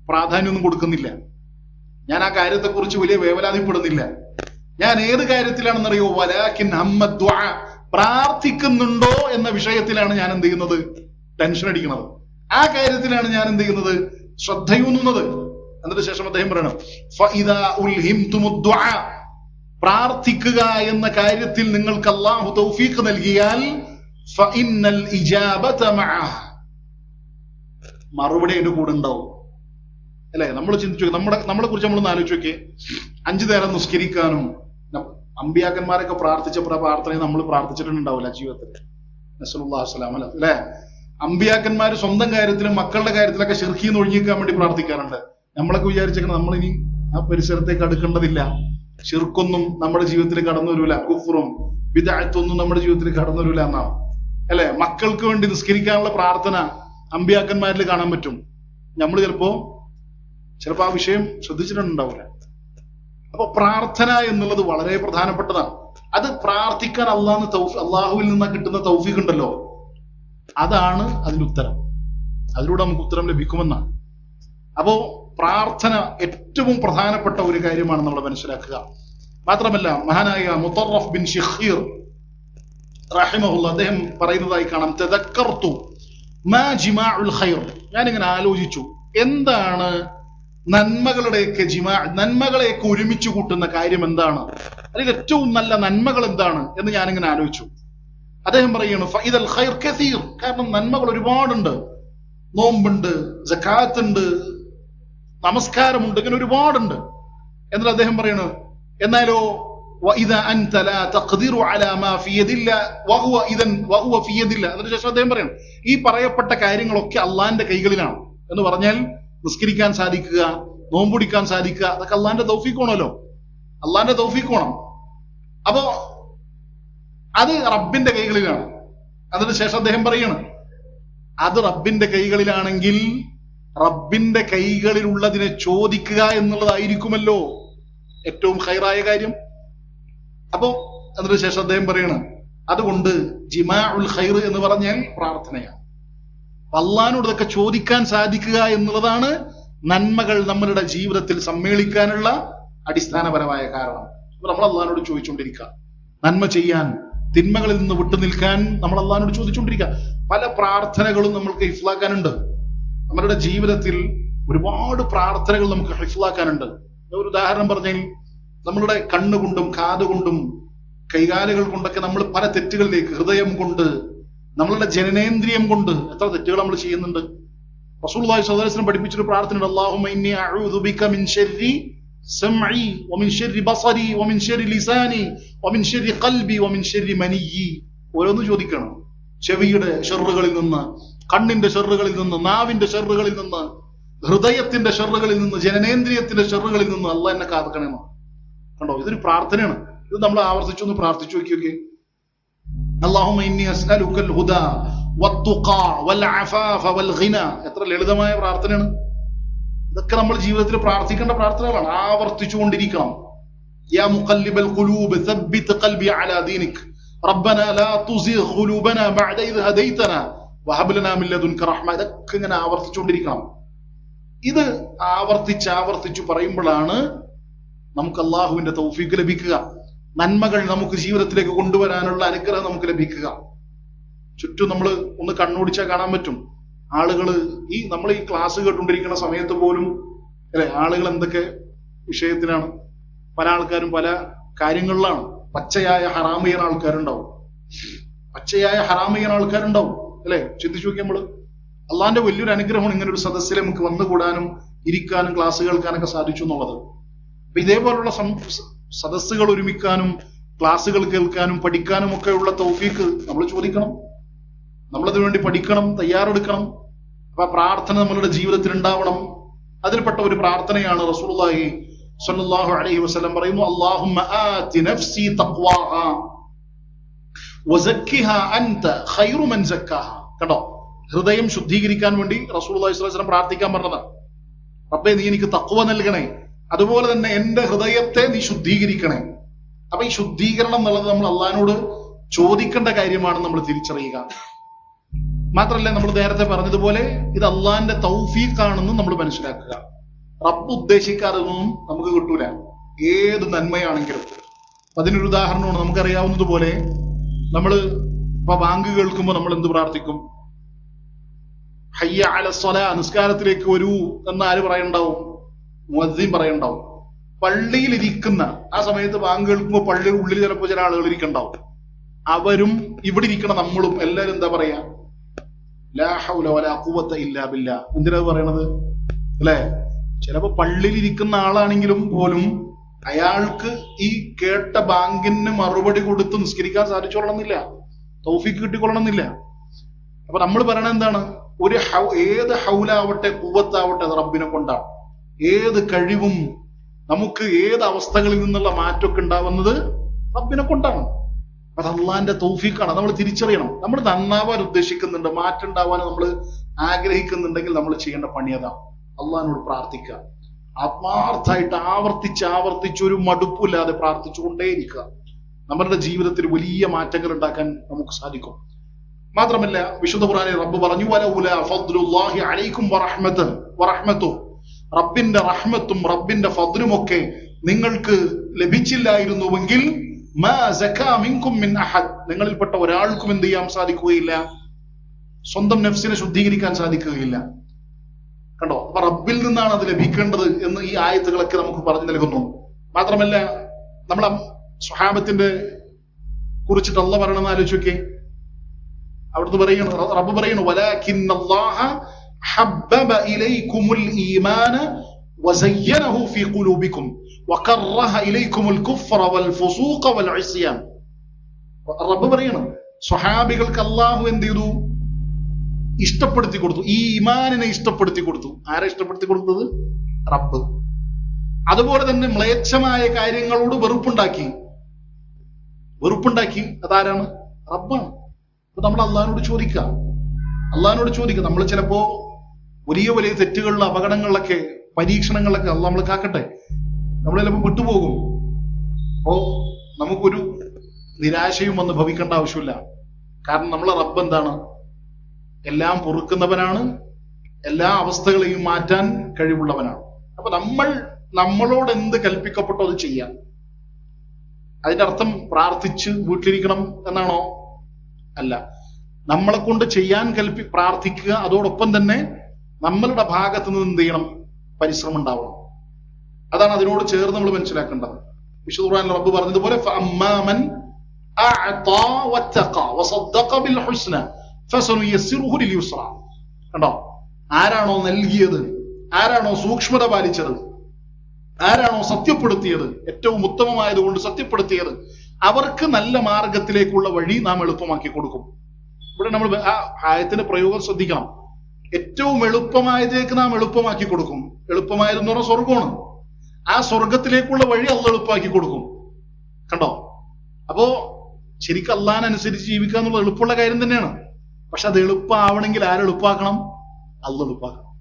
പ്രാധാന്യമൊന്നും കൊടുക്കുന്നില്ല. ഞാൻ ആ കാര്യത്തെക്കുറിച്ച് വലിയ വേവലാതിപ്പെടുന്നില്ല. ഞാൻ ഏത് കാര്യത്തിലാണെന്നറിയോ? വലാകിൻ ഹമ്മദ് ദുആ, പ്രാർത്ഥിക്കുന്നുണ്ടോ എന്ന വിഷയത്തിലാണ് ഞാൻ എന്ത് ചെയ്യുന്നത്? ടെൻഷൻ അടിക്കുന്നത്. ആ കാര്യത്തിലാണ് ഞാൻ എന്ത് ചെയ്യുന്നത്? ശ്രദ്ധയൂന്നുന്നത്. എന്നിട്ട് ശേഷം അദ്ദേഹം പറയണം, ഫഇദാ ഉൽഹിംതുമുദ് ദുആ, പ്രാർത്ഥിക്കുക എന്ന കാര്യത്തിൽ നിങ്ങൾക്ക് അല്ലാഹു തൗഫീഖ് നൽകിയാൽ ഫഇന്നൽ ഇജാബത മഅഹ്, മറുപടി അതിന്റെ കൂടെ ഉണ്ടാവും. അല്ലെ? നമ്മൾ ചിന്തിച്ചു, നമ്മളെ കുറിച്ച് നമ്മളൊന്ന് ആലോചിച്ച് നോക്കിയേ. 5 നേരം നിസ്കരിക്കാനും അമ്പിയാക്കന്മാരൊക്കെ പ്രാർത്ഥിച്ച പ്രാർത്ഥനയെ നമ്മൾ പ്രാർത്ഥിച്ചിട്ടുണ്ടാവില്ല ജീവിതത്തിൽ. നസ്അലുല്ലാഹി അസ്സലാമ അല്ലെ? അമ്പിയാക്കന്മാര് സ്വന്തം കാര്യത്തിലും മക്കളുടെ കാര്യത്തിലൊക്കെ ശിർക്കീന്ന് ഒഴിഞ്ഞിക്കാൻ വേണ്ടി പ്രാർത്ഥിക്കാറുണ്ട്. നമ്മളൊക്കെ വിചാരിച്ചേക്കണം നമ്മളിനി ആ പരിസരത്തേക്ക് അടുക്കേണ്ടതില്ല, ശിർക്കൊന്നും നമ്മുടെ ജീവിതത്തിൽ കടന്നു വരൂല, കുഫ്റും ബിദ്അത്തൊന്നും നമ്മുടെ ജീവിതത്തിൽ കടന്നു വരൂല എന്നാണ്. അല്ലെ? മക്കൾക്ക് വേണ്ടി നിസ്കരിക്കാനുള്ള പ്രാർത്ഥന അമ്പിയാക്കന്മാരിൽ കാണാൻ പറ്റും. നമ്മൾ ചിലപ്പോ ആ വിഷയം ശ്രദ്ധിച്ചിട്ടുണ്ടാവില്ല. അപ്പൊ പ്രാർത്ഥന എന്നുള്ളത് വളരെ പ്രധാനപ്പെട്ടതാണ്. അത് പ്രാർത്ഥിക്കാൻ അള്ളാഹുവിൽ നിന്ന് കിട്ടുന്ന തൗഫീഖ് ഉണ്ടല്ലോ, അതാണ് അതിന്റെ ഉത്തരം. അതിലൂടെ നമുക്ക് ഉത്തരം ലഭിക്കുമെന്നാണ്. അപ്പോ പ്രാർത്ഥന ഏറ്റവും പ്രധാനപ്പെട്ട ഒരു കാര്യമാണ് നമ്മൾ മനസ്സിലാക്കുക. മാത്രമല്ല, മഹാനായ മുത്തറഫ് ബിൻ ഷിഖീർ റഹിമഹുല്ലാഹ് അദ്ദേഹം പറയുന്നതായി കാണാം, തദക്കർതു മാ ജിമാഉൽ ഖൈർ. ഞാനിങ്ങനെ ആലോചിച്ചു, എന്താണ് നന്മകളുടെയൊക്കെ നന്മകളെയൊക്കെ ഒരുമിച്ച് കൂട്ടുന്ന കാര്യം എന്താണ്, അതിൽ ഏറ്റവും നല്ല നന്മകൾ എന്താണ് എന്ന് ഞാനിങ്ങനെ ആലോചിച്ചു. അദ്ദേഹം പറയുന്നു, ഫഇദൽ ഖൈർ കസീർ. കാരണം നന്മകൾ ഒരുപാടുണ്ട്. നോമ്പുണ്ട്, സകാത്ത് ഉണ്ട്, നമസ്കാരമുണ്ട്, ഇങ്ങനെ ഒരുപാടുണ്ട്. എന്നിട്ട് അദ്ദേഹം പറയുന്നു, എന്നാലോ വഇദാ അൻത ലാ തഖ്ദിറു അലാ മാ ഫി യദില്ല വഹുവ ഫി യദില്ല. അതിനുശേഷം അദ്ദേഹം പറയുന്നു, ഈ പറയപ്പെട്ട കാര്യങ്ങളൊക്കെ അള്ളാന്റെ കൈകളിലാണ് എന്ന് പറഞ്ഞാൽ നിസ്കരിക്കാൻ സാധിക്കുക, നോമ്പുടിക്കാൻ സാധിക്കുക, അതൊക്കെ അള്ളാന്റെ തൗഫീഖ് ആണല്ലോ, അള്ളാന്റെ തൗഫീഖ് വേണം. അപ്പോ അത് റബ്ബിന്റെ കൈകളിലാണ്. അതിനുശേഷം അദ്ദേഹം പറയാണ്, അത് റബ്ബിന്റെ കൈകളിലാണെങ്കിൽ റബ്ബിന്റെ കൈകളിലുള്ളതിനെ ചോദിക്കുക എന്നുള്ളതായിരിക്കുമല്ലോ ഏറ്റവും ഖൈറായ കാര്യം. അപ്പോ അതിനുശേഷം അദ്ദേഹം പറയാണ്, അതുകൊണ്ട് ജിമാഉൽ ഖൈർ എന്ന് പറഞ്ഞാൽ പ്രാർത്ഥനയാണ്. അള്ളാഹിനോട് ഇതൊക്കെ ചോദിക്കാൻ സാധിക്കുക എന്നുള്ളതാണ് നന്മകൾ നമ്മളുടെ ജീവിതത്തിൽ സമ്മേളിക്കാനുള്ള അടിസ്ഥാനപരമായ കാരണം. അപ്പൊ നമ്മൾ അള്ളാഹിനോട് ചോദിച്ചുകൊണ്ടിരിക്കുക, നന്മ ചെയ്യാൻ, തിന്മകളിൽ നിന്ന് വിട്ടുനിൽക്കാൻ നമ്മൾ അള്ളാഹിനോട് ചോദിച്ചുകൊണ്ടിരിക്കുക. പല പ്രാർത്ഥനകളും നമ്മൾക്ക് ഹിഫ്ലാക്കാനുണ്ട്. നമ്മളുടെ ജീവിതത്തിൽ ഒരുപാട് പ്രാർത്ഥനകൾ നമുക്ക് ഹിഫ്ലാക്കാനുണ്ട്. ഒരു ഉദാഹരണം പറഞ്ഞാൽ, നമ്മളുടെ കണ്ണുകൊണ്ടും കാതുകൊണ്ടും കൈകാലുകൾ കൊണ്ടൊക്കെ നമ്മൾ പല തെറ്റുകളിലേക്ക്, ഹൃദയം കൊണ്ട്, നമ്മളുടെ ജനനേന്ദ്രിയം കൊണ്ട് എത്ര തെറ്റുകൾ നമ്മൾ ചെയ്യുന്നുണ്ട്. റസൂലുള്ളാഹി സ്വല്ലല്ലാഹു അലൈഹി വസല്ലം പഠിപ്പിച്ചൊരു പ്രാർത്ഥനയുണ്ട്, അല്ലാഹുമ്മ ഇന്നി അഊദു ബിക മിൻ ശർരി സമഇ വമിൻ ശർരി ബസരി വമിൻ ശർരി ലിസാനി വമിൻ ശർരി ഖൽബി വമിൻ ശർരി മനിയി. ഓരോന്ന് ചോദിക്കണം. ചെവിയുടെ ഷർറുകളിൽ നിന്ന്, കണ്ണിന്റെ ഷർറുകളിൽ നിന്ന്, നാവിന്റെ ഷർറുകളിൽ നിന്ന്, ഹൃദയത്തിന്റെ ഷർറുകളിൽ നിന്ന്, ജനനേന്ദ്രിയത്തിന്റെ ഷർറുകളിൽ നിന്ന് അള്ളാഹ് എന്നെ കാക്കണമെന്ന്. കണ്ടോ, ഇതൊരു പ്രാർത്ഥനയാണ്. ഇത് നമ്മൾ ആവർത്തിച്ചൊന്ന് പ്രാർത്ഥിച്ചു നോക്കിയൊക്കെ. അല്ലാഹുമ്മ ഇന്നി അസ്അലുക്കൽ ഹുദാ വത്തുഖാ വൽ അഫാഫ വൽ ഗിന. എത്ര ലളിതമായ പ്രാർത്ഥനയാണ്. ഇതൊക്കെ നമ്മൾ ജീവിതത്തിൽ പ്രാർത്ഥിക്കേണ്ട പ്രാർത്ഥനകളാണ്. ആവർത്തിച്ചുകൊണ്ടിരിക്കണം. യാ മുഖല്ലിബൽ ഖുലൂബ് സബ്ബിത് ഖൽബി അലാ ദീനിക് റബ്ബനാ ലാ തുസിഗ് ഖുലൂബനാ ബഅദ ഇദ് ഹദൈതനാ വഹബ് ലനാ മിൻ ലദുൻക റഹ്മ. ഇതൊക്കെ ഇങ്ങനെ ആവർത്തിച്ചുകൊണ്ടിരിക്കണം. ഇത് ആവർത്തിച്ചു പറയുമ്പോഴാണ് നമുക്ക് അള്ളാഹുവിന്റെ തൗഫീഖ് ലഭിക്കുക, നന്മകൾ നമുക്ക് ജീവിതത്തിലേക്ക് കൊണ്ടുവരാനുള്ള അനുഗ്രഹം നമുക്ക് ലഭിക്കുക. ചുറ്റും നമ്മൾ ഒന്ന് കണ്ണോടിച്ചാൽ കാണാൻ പറ്റും. ആളുകൾ നമ്മൾ ഈ ക്ലാസ് കേട്ടുകൊണ്ടിരിക്കുന്ന സമയത്ത് പോലും അല്ലെ, ആളുകൾ എന്തൊക്കെ വിഷയത്തിലാണ്. പല ആൾക്കാരും പല കാര്യങ്ങളിലാണ്. പച്ചയായ ഹറാം ചെയ്യുന്ന ആൾക്കാരുണ്ടാവും, അല്ലെ? ചിന്തിച്ചു നോക്കി നമ്മള്. അള്ളാന്റെ വലിയൊരു അനുഗ്രഹമാണ് ഇങ്ങനെ ഒരു സദസ്സിൽ നമുക്ക് വന്നുകൂടാനും ഇരിക്കാനും ക്ലാസ് കേൾക്കാനൊക്കെ സാധിച്ചു എന്നുള്ളത്. അപ്പൊ ഇതേപോലുള്ള സദസ്സുകൾ ഒരുമിക്കാനും ക്ലാസ്സുകൾ കേൾക്കാനും പഠിക്കാനും ഒക്കെ ഉള്ള തൗഫീഖ് നമ്മൾ ചോദിക്കണം. നമ്മളതിനു വേണ്ടി പഠിക്കണം, തയ്യാറെടുക്കണം. അപ്പൊ പ്രാർത്ഥന നമ്മളുടെ ജീവിതത്തിൽ ഉണ്ടാവണം. അതിൽപ്പെട്ട ഒരു പ്രാർത്ഥനയാണ് റസൂലുള്ളാഹി സ്വല്ലല്ലാഹു അലൈഹി വസല്ലം പറയുന്നു, അല്ലാഹുമ്മ ആതി നഫ്സി തഖ്വാഹാ വസക്കിഹാ അൻത ഖൈറു മൻ സക്കാഹാ. കണ്ടോ, ഹൃദയം ശുദ്ധീകരിക്കാൻ വേണ്ടി റസൂലുള്ളാഹി സ്വല്ലല്ലാഹു അലൈഹി വസല്ലം പ്രാർത്ഥിക്കാൻ പറഞ്ഞതാണ്. റബ്ബേ, നീ എനിക്ക് തഖ്വ നൽകണേ, അതുപോലെ തന്നെ എന്റെ ഹൃദയത്തെ നീ ശുദ്ധീകരിക്കണേ. അപ്പൊ ഈ ശുദ്ധീകരണം എന്നുള്ളത് നമ്മൾ അള്ളാഹിനോട് ചോദിക്കേണ്ട കാര്യമാണെന്ന് നമ്മൾ തിരിച്ചറിയുക. മാത്രമല്ല, നമ്മൾ നേരത്തെ പറഞ്ഞതുപോലെ ഇത് അള്ളാഹിന്റെ തൗഫീഖാണെന്ന് നമ്മൾ മനസ്സിലാക്കുക. റബ്ബ് ഉദ്ദേശിക്കാതൊന്നും നമുക്ക് കിട്ടൂല, ഏത് നന്മയാണെങ്കിലും. അപ്പൊ അതിനൊരു ഉദാഹരണമാണ്. നമുക്കറിയാവുന്നതുപോലെ നമ്മൾ ഇപ്പൊ ബാങ്ക് കേൾക്കുമ്പോൾ നമ്മൾ എന്ത് പ്രാർത്ഥിക്കും? ഹയ്യ അല സ്വലാ, നിസ്കാരത്തിലേക്ക് വരൂ എന്ന് ആര് പറയണ്ടാവും? മുഅദ്ദിൻ പറയണ്ടാവും. പള്ളിയിൽ ഇരിക്കുന്ന ആ സമയത്ത് ബാങ്ക് കേൾക്കുമ്പോൾ പള്ളിയുടെ ഉള്ളിൽ ചിലപ്പോൾ ചില ആളുകൾ ഇരിക്കണ്ടാവും. അവരും ഇവിടെ ഇരിക്കണ നമ്മളും എല്ലാവരും എന്താ പറയാ? ലാ ഹൗല വലാ ഖുവത ഇല്ലാ ബില്ലാ. എന്തിനാ പറയണത് അല്ലെ? ചിലപ്പോ പള്ളിയിൽ ഇരിക്കുന്ന ആളാണെങ്കിലും പോലും അയാൾക്ക് ഈ കേട്ട ബാങ്കിന് മറുപടി കൊടുത്ത് നിസ്കരിക്കാൻ സാധിച്ചോളണമെന്നില്ല, തൗഫീക്ക് കിട്ടിക്കൊള്ളണമെന്നില്ല. അപ്പൊ നമ്മൾ പറയണത് എന്താണ്? ഏത് ഹൗലാവട്ടെ ഖുവത്താവട്ടെ അത് റബ്ബിനെ കൊണ്ടാണ്. ഏത് കഴിവും നമുക്ക് ഏത് അവസ്ഥകളിൽ നിന്നുള്ള മാറ്റമൊക്കെ ഉണ്ടാവുന്നത് റബ്ബിനെ കൊണ്ടാണ്. അത് അള്ളാന്റെ തൗഫീഖാണ്. നമ്മൾ തിരിച്ചറിയണം. നമ്മൾ നന്നാവാൻ ഉദ്ദേശിക്കുന്നുണ്ട്, മാറ്റം ഉണ്ടാവാൻ നമ്മൾ ആഗ്രഹിക്കുന്നുണ്ടെങ്കിൽ നമ്മൾ ചെയ്യേണ്ട പണി അതാണ്. അള്ളാഹിനോട് പ്രാർത്ഥിക്കുക, ആത്മാർത്ഥമായിട്ട് ആവർത്തിച്ച് ഒരു മടുപ്പില്ലാതെ പ്രാർത്ഥിച്ചുകൊണ്ടേയിരിക്കുക. നമ്മളുടെ ജീവിതത്തിൽ വലിയ മാറ്റങ്ങൾ ഉണ്ടാക്കാൻ നമുക്ക് സാധിക്കും. മാത്രമല്ല വിശുദ്ധ ഖുർആനിൽ റബ്ബ് പറഞ്ഞു, വലൗലാ ഫദ്ലുല്ലാഹി അലൈക്കും വറഹ്മത്തുഹു, റബ്ബിന്റെ റഹ്മത്തും റബ്ബിന്റെ ഫദ്ലുമൊക്കെ നിങ്ങൾക്ക് ലഭിച്ചില്ലായിരുന്നുവെങ്കിൽ മാ സകാ മിൻകും മിൻ അഹദ്, നിങ്ങളിൽപ്പെട്ട ഒരാൾക്കും എന്ത് ചെയ്യാൻ സാധിക്കുകയില്ല, സ്വന്തം നഫ്സിനെ ശുദ്ധീകരിക്കാൻ സാധിക്കുകയില്ല. കണ്ടോ? അപ്പൊ റബ്ബിൽ നിന്നാണ് അത് ലഭിക്കേണ്ടത് എന്ന് ഈ ആയത്തുകളൊക്കെ നമുക്ക് പറഞ്ഞു നൽകുന്നു. മാത്രമല്ല നമ്മളെ സ്വഹാബത്തിന്റെ കുറിച്ചിട്ട് അള്ളാഹ് പറയണമെന്ന് ആലോചിച്ചൊക്കെ, അവിടുന്ന് പറയുന്നു, റബ്ബ് പറയുന്നു, വലാകിന്നല്ലാഹ ഹബ്ബബ ഇലൈക്കുമുൽ ഈമാന വസയ്യനഹു ഫീ ഖുലൂബിക്കും വകറഹ ഇലൈക്കുമുൽ കുഫ്ര വൽ ഫുസൂഖ വൽ ഇസ്യാൻ. റബ്ബ് പറയണം, സ്വഹാബികൾക്ക് അല്ലാഹു എന്ത് ചെയ്തു? ഇഷ്ടപ്പെടുത്തി കൊടുത്തു. ഈ ഈമാനിനെ ഇഷ്ടപ്പെടുത്തി കൊടുത്തു. ആരെ ഇഷ്ടപ്പെടുത്തി കൊടുത്തത്? റബ്ബ്. അതുപോലെ തന്നെ മ്ലേച്ഛമായ കാര്യങ്ങളോട് വെറുപ്പുണ്ടാക്കി. അതാരാണ്? റബ്ബാണ്. അപ്പൊ നമ്മൾ അള്ളാഹിനോട് ചോദിക്കുക. നമ്മൾ ചിലപ്പോ വലിയ വലിയ തെറ്റുകളിലും അപകടങ്ങളിലൊക്കെ പരീക്ഷണങ്ങളിലൊക്കെ അള്ളാഹ് നമ്മൾ കാക്കട്ടെ, നമ്മൾ ചിലപ്പോൾ വിട്ടുപോകും. അപ്പോ നമുക്കൊരു നിരാശയും വന്ന് ഭവിക്കേണ്ട ആവശ്യമില്ല. കാരണം നമ്മളെ റബ്ബ് എന്താണ്? എല്ലാം പൊറുക്കുന്നവനാണ്, എല്ലാ അവസ്ഥകളെയും മാറ്റാൻ കഴിവുള്ളവനാണ്. അപ്പൊ നമ്മളോട് എന്ത് കൽപ്പിക്കപ്പെട്ടോ അത് ചെയ്യാം. അതിന്റെ അർത്ഥം പ്രാർത്ഥിച്ച് വീട്ടിലിരിക്കണം എന്നാണോ? അല്ല. നമ്മളെ കൊണ്ട് ചെയ്യാൻ പ്രാർത്ഥിക്കുക, അതോടൊപ്പം തന്നെ നമ്മളുടെ ഭാഗത്ത് നിന്ന് എന്ത് ചെയ്യണം? പരിശ്രമം ഉണ്ടാവണം. അതാണ് അതിനോട് ചേർന്ന് നമ്മൾ മനസ്സിലാക്കേണ്ടത്. വിശുദ്ധ ഖുർആനിൽ റബ്ബ് പറഞ്ഞതുപോലെ ഫഅമ്മാമൻ അഅതാ വത്തഖാ വസദ്ദഖ ബിൽ ഹുസ്ന ഫസനുയസ്സിറുഹു ലിൽ യുസ്ര. കണ്ടോ? ആരാണോ നൽകിയത്, ആരാണോ സൂക്ഷ്മത പാലിച്ചത്, ആരാണോ സത്യപ്പെടുത്തിയത്, ഏറ്റവും ഉത്തമമായതുകൊണ്ട് സത്യപ്പെടുത്തിയത്, അവർക്ക് നല്ല മാർഗത്തിലേക്കുള്ള വഴി നാം എളുപ്പമാക്കി കൊടുക്കും. ഇവിടെ നമ്മൾ ആ ആയത്തിന്റെ പ്രയോഗം ശ്രദ്ധിക്കണം. ഏറ്റവും എളുപ്പമായതിലേക്ക് നാം എളുപ്പമാക്കി കൊടുക്കും. എളുപ്പമായതെന്ന് പറഞ്ഞാൽ സ്വർഗമാണ്. ആ സ്വർഗത്തിലേക്കുള്ള വഴി അള്ളാഹ് എളുപ്പമാക്കി കൊടുക്കും. കണ്ടോ? അപ്പോ ശരിക്കും അള്ളാഹിനനുസരിച്ച് ജീവിക്കുക എന്നുള്ളത് എളുപ്പമുള്ള കാര്യം തന്നെയാണ്. പക്ഷെ അത് എളുപ്പമാവണമെങ്കിൽ ആരെളുപ്പാക്കണം? അള്ളാഹ് എളുപ്പാക്കണം.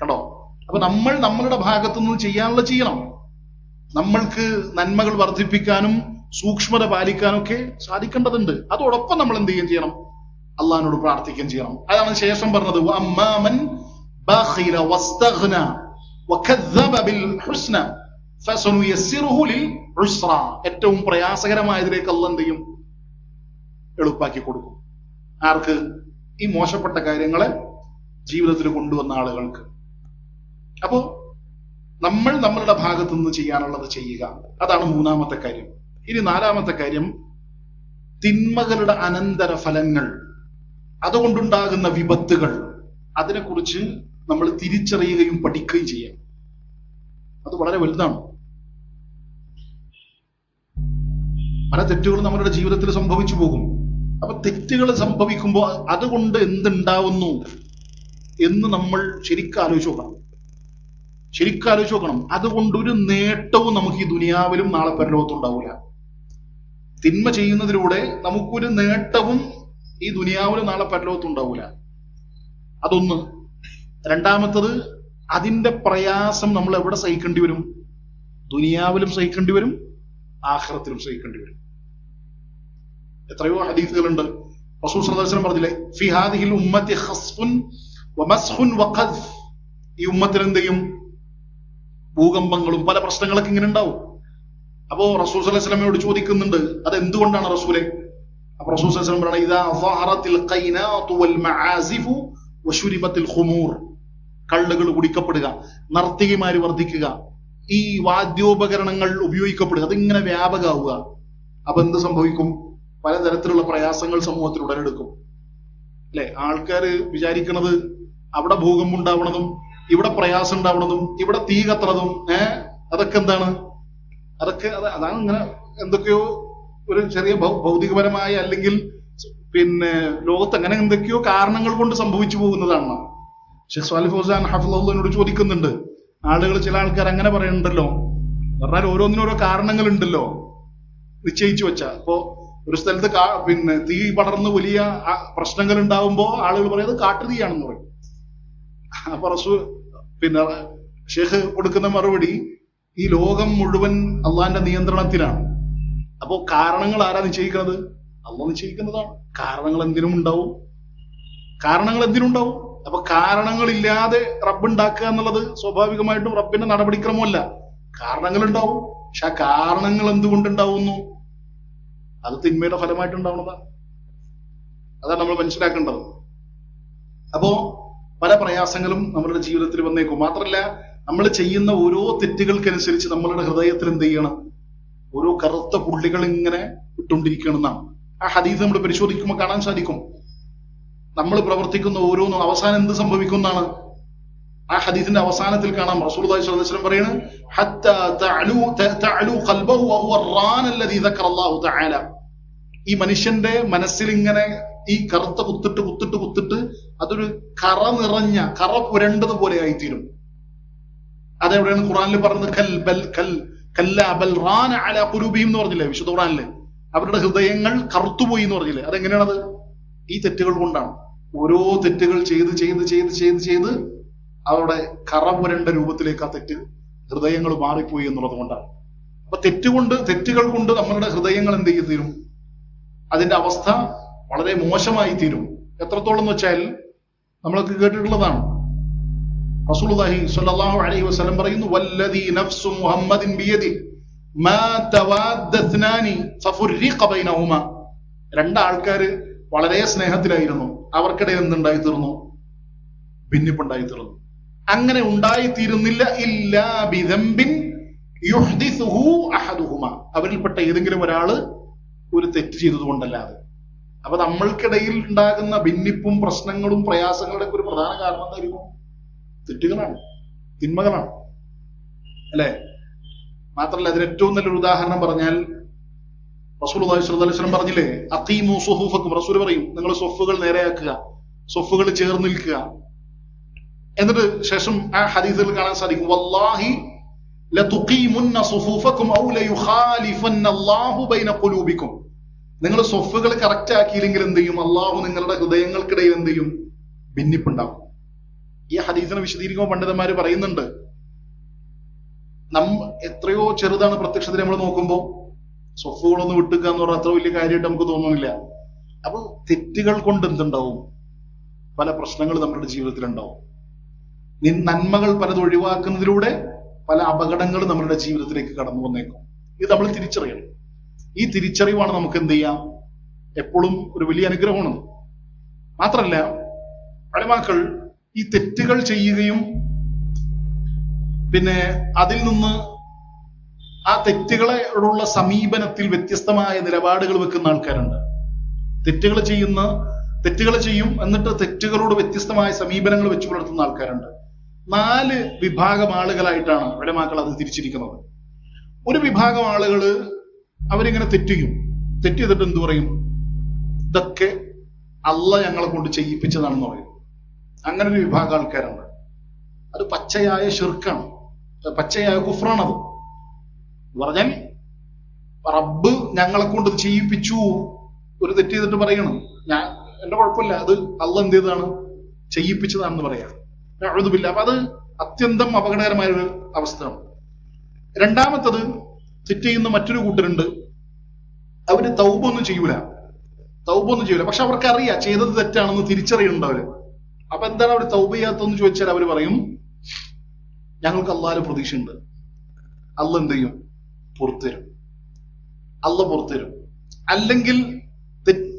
കണ്ടോ? അപ്പൊ നമ്മളുടെ ഭാഗത്തുനിന്ന് ചെയ്യാനുള്ള ചെയ്യണം. നമ്മൾക്ക് നന്മകൾ വർദ്ധിപ്പിക്കാനും സൂക്ഷ്മത പാലിക്കാനും ഒക്കെ സാധിക്കേണ്ടതുണ്ട്. അതോടൊപ്പം നമ്മൾ എന്ത് ചെയ്യണം? അള്ളാഹിനോട് പ്രാർത്ഥിക്കുകയും ചെയ്യണം. അതാണ് ശേഷം പറഞ്ഞത്, വഅമ്മാമൻ ബഖില വസ്തഗ്ന വകദ്ദബ ബിൽ ഹുസ്ന ഫസനുയസ്സിറുഹു ലിൽ ഉസ്ര. ഏറ്റവും പ്രയാസകരമായതിലേക്ക് അള്ളാഹ് എന്ത് ചെയ്യും? എളുപ്പാക്കി കൊടുക്കും. ആർക്ക്? ഈ മോശപ്പെട്ട കാര്യങ്ങളെ ജീവിതത്തിൽ കൊണ്ടുവന്ന ആളുകൾക്ക്. അപ്പോ നമ്മളുടെ ഭാഗത്തു നിന്ന് ചെയ്യാനുള്ളത് ചെയ്യുക. അതാണ് മൂന്നാമത്തെ കാര്യം. ഇനി നാലാമത്തെ കാര്യം, തിന്മകളുടെ അനന്തര ഫലങ്ങൾ, അതുകൊണ്ടുണ്ടാകുന്ന വിപത്തുകൾ, അതിനെക്കുറിച്ച് നമ്മൾ തിരിച്ചറിയുകയും പഠിക്കുകയും ചെയ്യാം. അത് വളരെ വലുതാണ്. പല തെറ്റുകളും നമ്മുടെ ജീവിതത്തിൽ സംഭവിച്ചു പോകും. അപ്പൊ തെറ്റുകൾ സംഭവിക്കുമ്പോൾ അതുകൊണ്ട് എന്തുണ്ടാവുന്നു എന്ന് നമ്മൾ ശരിക്കും ആലോചിച്ച് നോക്കണം. അതുകൊണ്ടൊരു നേട്ടവും നമുക്ക് ഈ ദുനിയാവിലും നാളെ പരലോകത്തും ഉണ്ടാവില്ല. തിന്മ ചെയ്യുന്നതിലൂടെ നമുക്കൊരു നേട്ടവും ഈ ദുനിയാവിലും നാളെ പരലോകത്തും ഉണ്ടാവില്ല. അതൊന്ന്. രണ്ടാമത്തത്, അതിന്റെ പ്രയാസം നമ്മൾ എവിടെ സഹിക്കേണ്ടി വരും? ദുനിയാവിലും സഹിക്കേണ്ടി വരും, ആഖിറത്തിലും സഹിക്കേണ്ടി വരും. എത്രയോ ഹദീസുകളുണ്ട്. റസൂൽ സല്ലല്ലാഹു അലൈഹി വസല്ലം പറഞ്ഞില്ലേ, ഫി ഹാദിഹിൽ ഉമ്മത്തി ഖസ്ഫുൻ വമസ്ഖുൻ വഖദ്ഫ്. ഈ ഉമ്മത്തിൽ എന്ത് ചെയ്യും? ഭൂകമ്പങ്ങളും പല പ്രശ്നങ്ങളൊക്കെ ഇങ്ങനെ ഉണ്ടാവും. അപ്പോ റസൂൽ സല്ലല്ലാഹു അലൈഹി വസല്ലമയോട് ചോദിക്കുന്നുണ്ട്, അത് എന്തുകൊണ്ടാണ് റസൂലെ? അപ്പൊ റസൂൽ സല്ലല്ലാഹു അലൈഹി വസല്ലം പറയുന്നത്, ഇദാ ളഹറത്തിൽ ഖൈനാതു വൽ മആസിഫു വശുരിബത്തിൽ ഖുമൂർ. കള്ളുകൾ കുടിക്കപ്പെടുക, നർത്തകിമാര് വർദ്ധിക്കുക, ഈ വാദ്യോപകരണങ്ങൾ ഉപയോഗിക്കപ്പെടുക, അതിങ്ങനെ വ്യാപകമാവുക. അപ്പൊ എന്ത് സംഭവിക്കും? പലതരത്തിലുള്ള പ്രയാസങ്ങൾ സമൂഹത്തിൽ ഉടലെടുക്കും. അല്ലെ? ആൾക്കാര് വിചാരിക്കുന്നത് അവിടെ ഭൂകമ്പം ഉണ്ടാവണതും ഇവിടെ പ്രയാസം ഉണ്ടാവണതും ഇവിടെ തീ കത്തണതും അതൊക്കെ എന്താണ്? അതാണ് ഇങ്ങനെ എന്തൊക്കെയോ ഒരു ചെറിയ ഭൗതികപരമായ അല്ലെങ്കിൽ പിന്നെ ലോകത്ത് അങ്ങനെ എന്തൊക്കെയോ കാരണങ്ങൾ കൊണ്ട് സംഭവിച്ചു പോകുന്നതാണ്. ഷെയ്ഖ് സ്വാലിഹ് ഫൗസാൻ ഹഫിളഹുവിനോട് ചോദിക്കുന്നുണ്ട്, ചില ആൾക്കാർ അങ്ങനെ പറയുന്നുണ്ടല്ലോ, പറഞ്ഞാൽ ഓരോന്നിനും ഓരോ കാരണങ്ങൾ ഉണ്ടല്ലോ നിശ്ചയിച്ചു വെച്ച. ഇപ്പോ ഒരു സ്ഥലത്ത് പിന്നെ തീ പടർന്ന് വലിയ പ്രശ്നങ്ങൾ ഉണ്ടാവുമ്പോ ആളുകൾ പറയുന്നത് കാട്ടുതീയാണെന്ന് പറയും. അപ്പൊ പിന്നെ ഷെയ്ഖ് കൊടുക്കുന്ന മറുപടി, ഈ ലോകം മുഴുവൻ അള്ളാന്റെ നിയന്ത്രണത്തിലാണ്. അപ്പോ കാരണങ്ങൾ ആരാ നിശ്ചയിക്കുന്നത്? അള്ളാഹ് നിശ്ചയിക്കുന്നതാണ്. കാരണങ്ങൾ എന്തിനും ഉണ്ടാവും. അപ്പൊ കാരണങ്ങളില്ലാതെ റബ്ബ് ഉണ്ടാക്കുക എന്നുള്ളത് സ്വാഭാവികമായിട്ടും റബ്ബിന്റെ നടപടിക്രമമല്ല. കാരണങ്ങൾ ഉണ്ടാവും. പക്ഷെ ആ കാരണങ്ങൾ എന്തുകൊണ്ടുണ്ടാവുന്നു? അത് തിന്മയുടെ ഫലമായിട്ടുണ്ടാവുന്നതാണ്. അതാണ് നമ്മൾ മനസ്സിലാക്കേണ്ടത്. അപ്പോ പല പ്രയാസങ്ങളും നമ്മളുടെ ജീവിതത്തിൽ വന്നേക്കും. മാത്രമല്ല, നമ്മൾ ചെയ്യുന്ന ഓരോ തെറ്റുകൾക്കനുസരിച്ച് നമ്മളുടെ ഹൃദയത്തിൽ എന്ത് ചെയ്യണം? ഓരോ കറുത്ത പുള്ളികൾ ഇങ്ങനെ ഇട്ടുകൊണ്ടിരിക്കണമെന്നാണ്. ആ ഹദീസ് നമ്മൾ പരിശോധിക്കുമ്പോൾ കാണാൻ സാധിക്കും. നമ്മൾ പ്രവർത്തിക്കുന്ന ഓരോന്നും അവസാനം എന്ത് സംഭവിക്കുന്നതാണ്? ആ ഹദീസിന്റെ അവസാനത്തിൽ കാണാം റസൂലുള്ളാഹി സ്വല്ലല്ലാഹു അലൈഹി വസല്ലം പറയുന്നു, ഹത്താ തഅലു ഖൽബഹു വഹുവ റാന അല്ലദീ ദക്കറ അല്ലാഹു തആല. ഈ മനുഷ്യന്റെ മനസ്സിൽ ഇങ്ങനെ ഈ കറുത്ത കുത്തിട്ട് അതൊരു കറ നിറഞ്ഞ, കറ പുരണ്ടതുപോലെ ആയിത്തീരും. അതെവിടെയാണ് ഖുർആനിൽ പറഞ്ഞത്? കല്ലാ ബൽ റാന അലാ ഖുലൂബിഹിം എന്ന് പറഞ്ഞില്ലേ വിശുദ്ധ ഖുർആനില്? അവരുടെ ഹൃദയങ്ങൾ കറുത്തുപോയി എന്ന് പറഞ്ഞില്ലേ? അതെങ്ങനെയാണത്? ഈ തെറ്റുകൾ കൊണ്ടാണ്. ഓരോ തെറ്റുകൾ ചെയ്ത് അവരുടെ കറ പുരണ്ട രൂപത്തിലേക്ക് ആ ഹൃദയങ്ങൾ മാറിപ്പോയി എന്നുള്ളത് കൊണ്ടാണ്. അപ്പൊ തെറ്റുകൾ കൊണ്ട് നമ്മളുടെ ഹൃദയങ്ങൾ എന്ത് ചെയ്തു തീരും? അതിന്റെ അവസ്ഥ വളരെ മോശമായി തീരും. എത്രത്തോളം എന്ന് വെച്ചാൽ നമ്മളൊക്കെ കേട്ടിട്ടുള്ളതാണ്. റസൂലുള്ളാഹി സ്വല്ലല്ലാഹു അലൈഹി വസല്ലം പറയുന്നു, വല്ലദീ നഫ്സു മുഹമ്മദിൻ ബിയദി മാ തവാദ്ദത്നാനി ഫഫുർരിഖ ബൈനഹുമാ. രണ്ടാൾക്കാര് വളരെ സ്നേഹത്തിലായിരുന്നു, അവർക്കിടയിൽ എന്തുണ്ടായി തീർന്നു? ഭിന്നിപ്പുണ്ടായി തീർന്നു. അങ്ങനെ ഉണ്ടായിത്തീരുന്നില്ല ഇല്ലാ ബിദംബിൻ യുഹ്ദിസുഹു അഹദുഹുമാ. അവരിൽപ്പെട്ട ഏതെങ്കിലും ഒരാള് ഒരു തെറ്റ് ചെയ്തതുകൊണ്ടല്ലാതെ. അപ്പൊ നമ്മൾക്കിടയിൽ ഉണ്ടാകുന്ന ഭിന്നിപ്പും പ്രശ്നങ്ങളും പ്രയാസങ്ങളുടെ ഒരു പ്രധാന കാരണം എന്തായിരിക്കും? തെറ്റുകളാണ്, തിന്മകളാണ്, അല്ലെ? മാത്രമല്ല, അതിന് ഏറ്റവും നല്ലൊരു ഉദാഹരണം പറഞ്ഞാൽ റസൂലുള്ളാഹി സ്വല്ലല്ലാഹു അലൈഹി വസല്ലം പറഞ്ഞില്ലേ, അഖീമു സുഹൂഫക്കും. റസൂൽ പറയും, നിങ്ങൾ സ്വഫുകൾ നേരെയാക്കുക, സ്വഫുകൾ ചേർന്ന് നിൽക്കുക. എന്നിട്ട് ശേഷം ആ ഹദീസിൽ കാണാൻ സാധിക്കും, വല്ലാഹി ലതുഖീമുന്ന സുഫൂഫക്കും ഔ ലയുഖാലിഫന്ന അല്ലാഹു ബൈന ഖുലൂബിക്കും. നിങ്ങൾ സ്വഫുകൾ കറക്റ്റ് ആക്കിയില്ലെങ്കിൽ എന്ത് ചെയ്യും? അള്ളാഹു നിങ്ങളുടെ ഹൃദയങ്ങൾക്കിടയിൽ എന്ത് ചെയ്യും? ഭിന്നിപ്പുണ്ടാവും. ഈ ഹദീസിനെ വിശദീകരിക്കുമ്പോൾ പണ്ഡിതന്മാര് പറയുന്നുണ്ട്, എത്രയോ ചെറുതാണ് പ്രത്യക്ഷത്തിൽ നമ്മൾ നോക്കുമ്പോൾ. സ്വഫുകളൊന്ന് വിട്ടുക എന്ന് പറഞ്ഞാൽ അത്ര വലിയ കാര്യമായിട്ട് നമുക്ക് തോന്നുന്നില്ല. അപ്പൊ തെറ്റുകൾ കൊണ്ട് എന്തുണ്ടാവും? പല പ്രശ്നങ്ങൾ നമ്മുടെ ജീവിതത്തിൽ ഉണ്ടാവും. നന്മകൾ പലത് ഒഴിവാക്കുന്നതിലൂടെ പല അപകടങ്ങളും നമ്മുടെ ജീവിതത്തിലേക്ക് കടന്നു വന്നേക്കും. ഇത് നമ്മൾ തിരിച്ചറിയണം. ഈ തിരിച്ചറിവാണ് നമുക്ക് എന്ത് ചെയ്യാം? എപ്പോഴും ഒരു വലിയ അനുഗ്രഹമാണ്. മാത്രല്ല, ഉലമാക്കൾ ഈ തെറ്റുകൾ ചെയ്യുകയും പിന്നെ അതിൽ നിന്ന് ആ തെറ്റുകളോടുള്ള സമീപനത്തിൽ വ്യത്യസ്തമായ നിലപാടുകൾ വെക്കുന്ന ആൾക്കാരുണ്ട്. തെറ്റുകൾ ചെയ്യും, എന്നിട്ട് തെറ്റുകളോട് വ്യത്യസ്തമായ സമീപനങ്ങൾ വെച്ചു പുലർത്തുന്ന ആൾക്കാരുണ്ട്. 4 വിഭാഗം ആളുകളായിട്ടാണ് ഉലമാക്കൾ അത് തിരിച്ചിരിക്കുന്നത്. ഒരു വിഭാഗം ആളുകള് അവരിങ്ങനെ തെറ്റ് ചെയ്തിട്ട് എന്ത് പറയും? ഇതൊക്കെ അള്ളാഹ് ഞങ്ങളെ കൊണ്ട് ചെയ്യിപ്പിച്ചതാണെന്ന് പറയും. അങ്ങനെ ഒരു വിഭാഗം ആൾക്കാരുണ്ട്. അത് പച്ചയായ ശിർക്കാണ്, പച്ചയായ കുഫ്രാണത്. പറഞ്ഞാൽ റബ്ബ് ഞങ്ങളെ കൊണ്ട് ചെയ്യിപ്പിച്ചു. ഒരു തെറ്റ് ചെയ്തിട്ട് പറയണം, എന്റെ കുഴപ്പമില്ല, അത് അള്ളാഹ് എന്ത് ചെയ്തതാണ്? ചെയ്യിപ്പിച്ചതാണെന്ന് പറയാം. അഊദുബില്ലാ. അപ്പൊ അത് അത്യന്തം അപകടകരമായ ഒരു അവസ്ഥയാണ്. രണ്ടാമത്തത്, തെറ്റ് ചെയ്യുന്ന മറ്റൊരു കൂട്ടരുണ്ട്. അവര് തൗബ ഒന്നും ചെയ്യൂല. പക്ഷെ അവർക്ക് അറിയാം ചെയ്തത് തെറ്റാണെന്ന് തിരിച്ചറിയുന്നുണ്ട് അവര്. അപ്പൊ എന്താണ് അവർ തൗബ ചെയ്യാത്തതെന്ന് ചോദിച്ചാൽ അവര് പറയും, ഞങ്ങൾക്ക് അള്ളാഹുവിന്റെ പ്രതീക്ഷയുണ്ട്, അള്ളാഹ് എന്ത് ചെയ്യും? പുറത്തുതരും. അല്ലെങ്കിൽ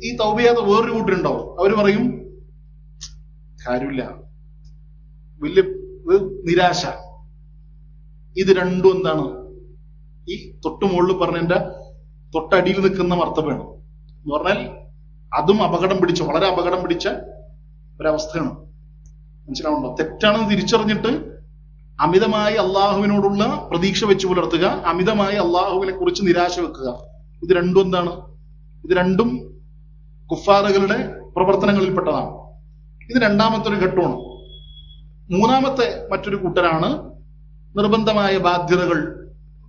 ഈ തൗബ ചെയ്യാത്ത വേറൊരു കൂട്ടരുണ്ടാവും. അവര് പറയും, കാര്യമില്ല, വലിയ നിരാശ. ഇത് രണ്ടും എന്താണ്? ഈ തൊട്ട് മുകളിൽ പറഞ്ഞതിന്റെ തൊട്ടടിയിൽ നിൽക്കുന്ന മർത്തബയാണ് എന്ന് പറഞ്ഞാൽ അതും വളരെ അപകടം പിടിച്ച ഒരവസ്ഥയാണ്. മനസ്സിലാവുണ്ടോ? തെറ്റാണെന്ന് തിരിച്ചറിഞ്ഞിട്ട് അമിതമായി അള്ളാഹുവിനോടുള്ള പ്രതീക്ഷ വെച്ച് പുലർത്തുക, അമിതമായി അള്ളാഹുവിനെ കുറിച്ച് നിരാശ വെക്കുക. ഇത് രണ്ടും എന്താണ്? ഇത് രണ്ടും കുഫാറുകളുടെ പ്രവർത്തനങ്ങളിൽപ്പെട്ടതാണ്. ഇത് രണ്ടാമത്തെ ഒരു ഘട്ടമാണ്. മൂന്നാമത്തെ മറ്റൊരു കൂട്ടരാണ് നിർബന്ധമായ ബാധ്യതകൾ,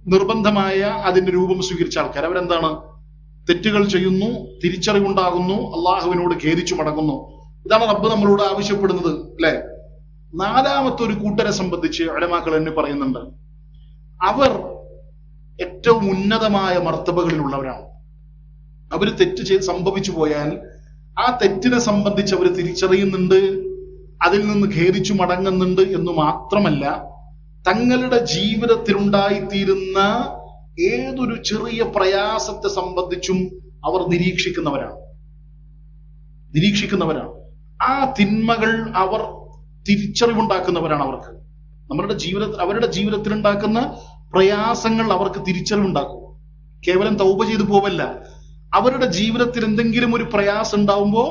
നിർബന്ധമായ അതിന്റെ രൂപം സ്വീകരിച്ച ആൾക്കാർ. അവരെന്താണ്? തെറ്റുകൾ ചെയ്യുന്നു, തിരിച്ചറിവുണ്ടാകുന്നു, അള്ളാഹുവിനോട് ഖേദിച്ചു മടങ്ങുന്നു. ഇതാണ് റബ്ബ് നമ്മളോട് ആവശ്യപ്പെടുന്നത്, അല്ലെ? നാലാമത്തെ ഒരു കൂട്ടരെ സംബന്ധിച്ച് ഉലമാക്കൾ തന്നെ പറയുന്നുണ്ട്, അവർ ഏറ്റവും ഉന്നതമായ മർത്തബകളിലുള്ളവരാണ്. അവർ തെറ്റ് ചെയ്ത് സംഭവിച്ചു പോയാൽ ആ തെറ്റിനെ സംബന്ധിച്ച് അവർ തിരിച്ചറിയുന്നുണ്ട്, അതിൽ നിന്ന് ഖേദിച്ചു മടങ്ങുന്നുണ്ട് എന്ന് മാത്രമല്ല, തങ്ങളുടെ ജീവിതത്തിലുണ്ടായിത്തീരുന്ന ഏതൊരു ചെറിയ പ്രയാസത്തെ സംബന്ധിച്ചും അവർ നിരീക്ഷിക്കുന്നവരാണ്. ആ തിന്മകൾ അവർ തിരിച്ചറിവുണ്ടാക്കുന്നവരാണ്. അവരുടെ ജീവിതത്തിൽ ഉണ്ടാക്കുന്ന പ്രയാസങ്ങൾ അവർക്ക് തിരിച്ചറിവുണ്ടാക്കും. കേവലം തൗബ ചെയ്തു പോവല്ല, അവരുടെ ജീവിതത്തിൽ എന്തെങ്കിലും ഒരു പ്രയാസം ഉണ്ടാവുമ്പോൾ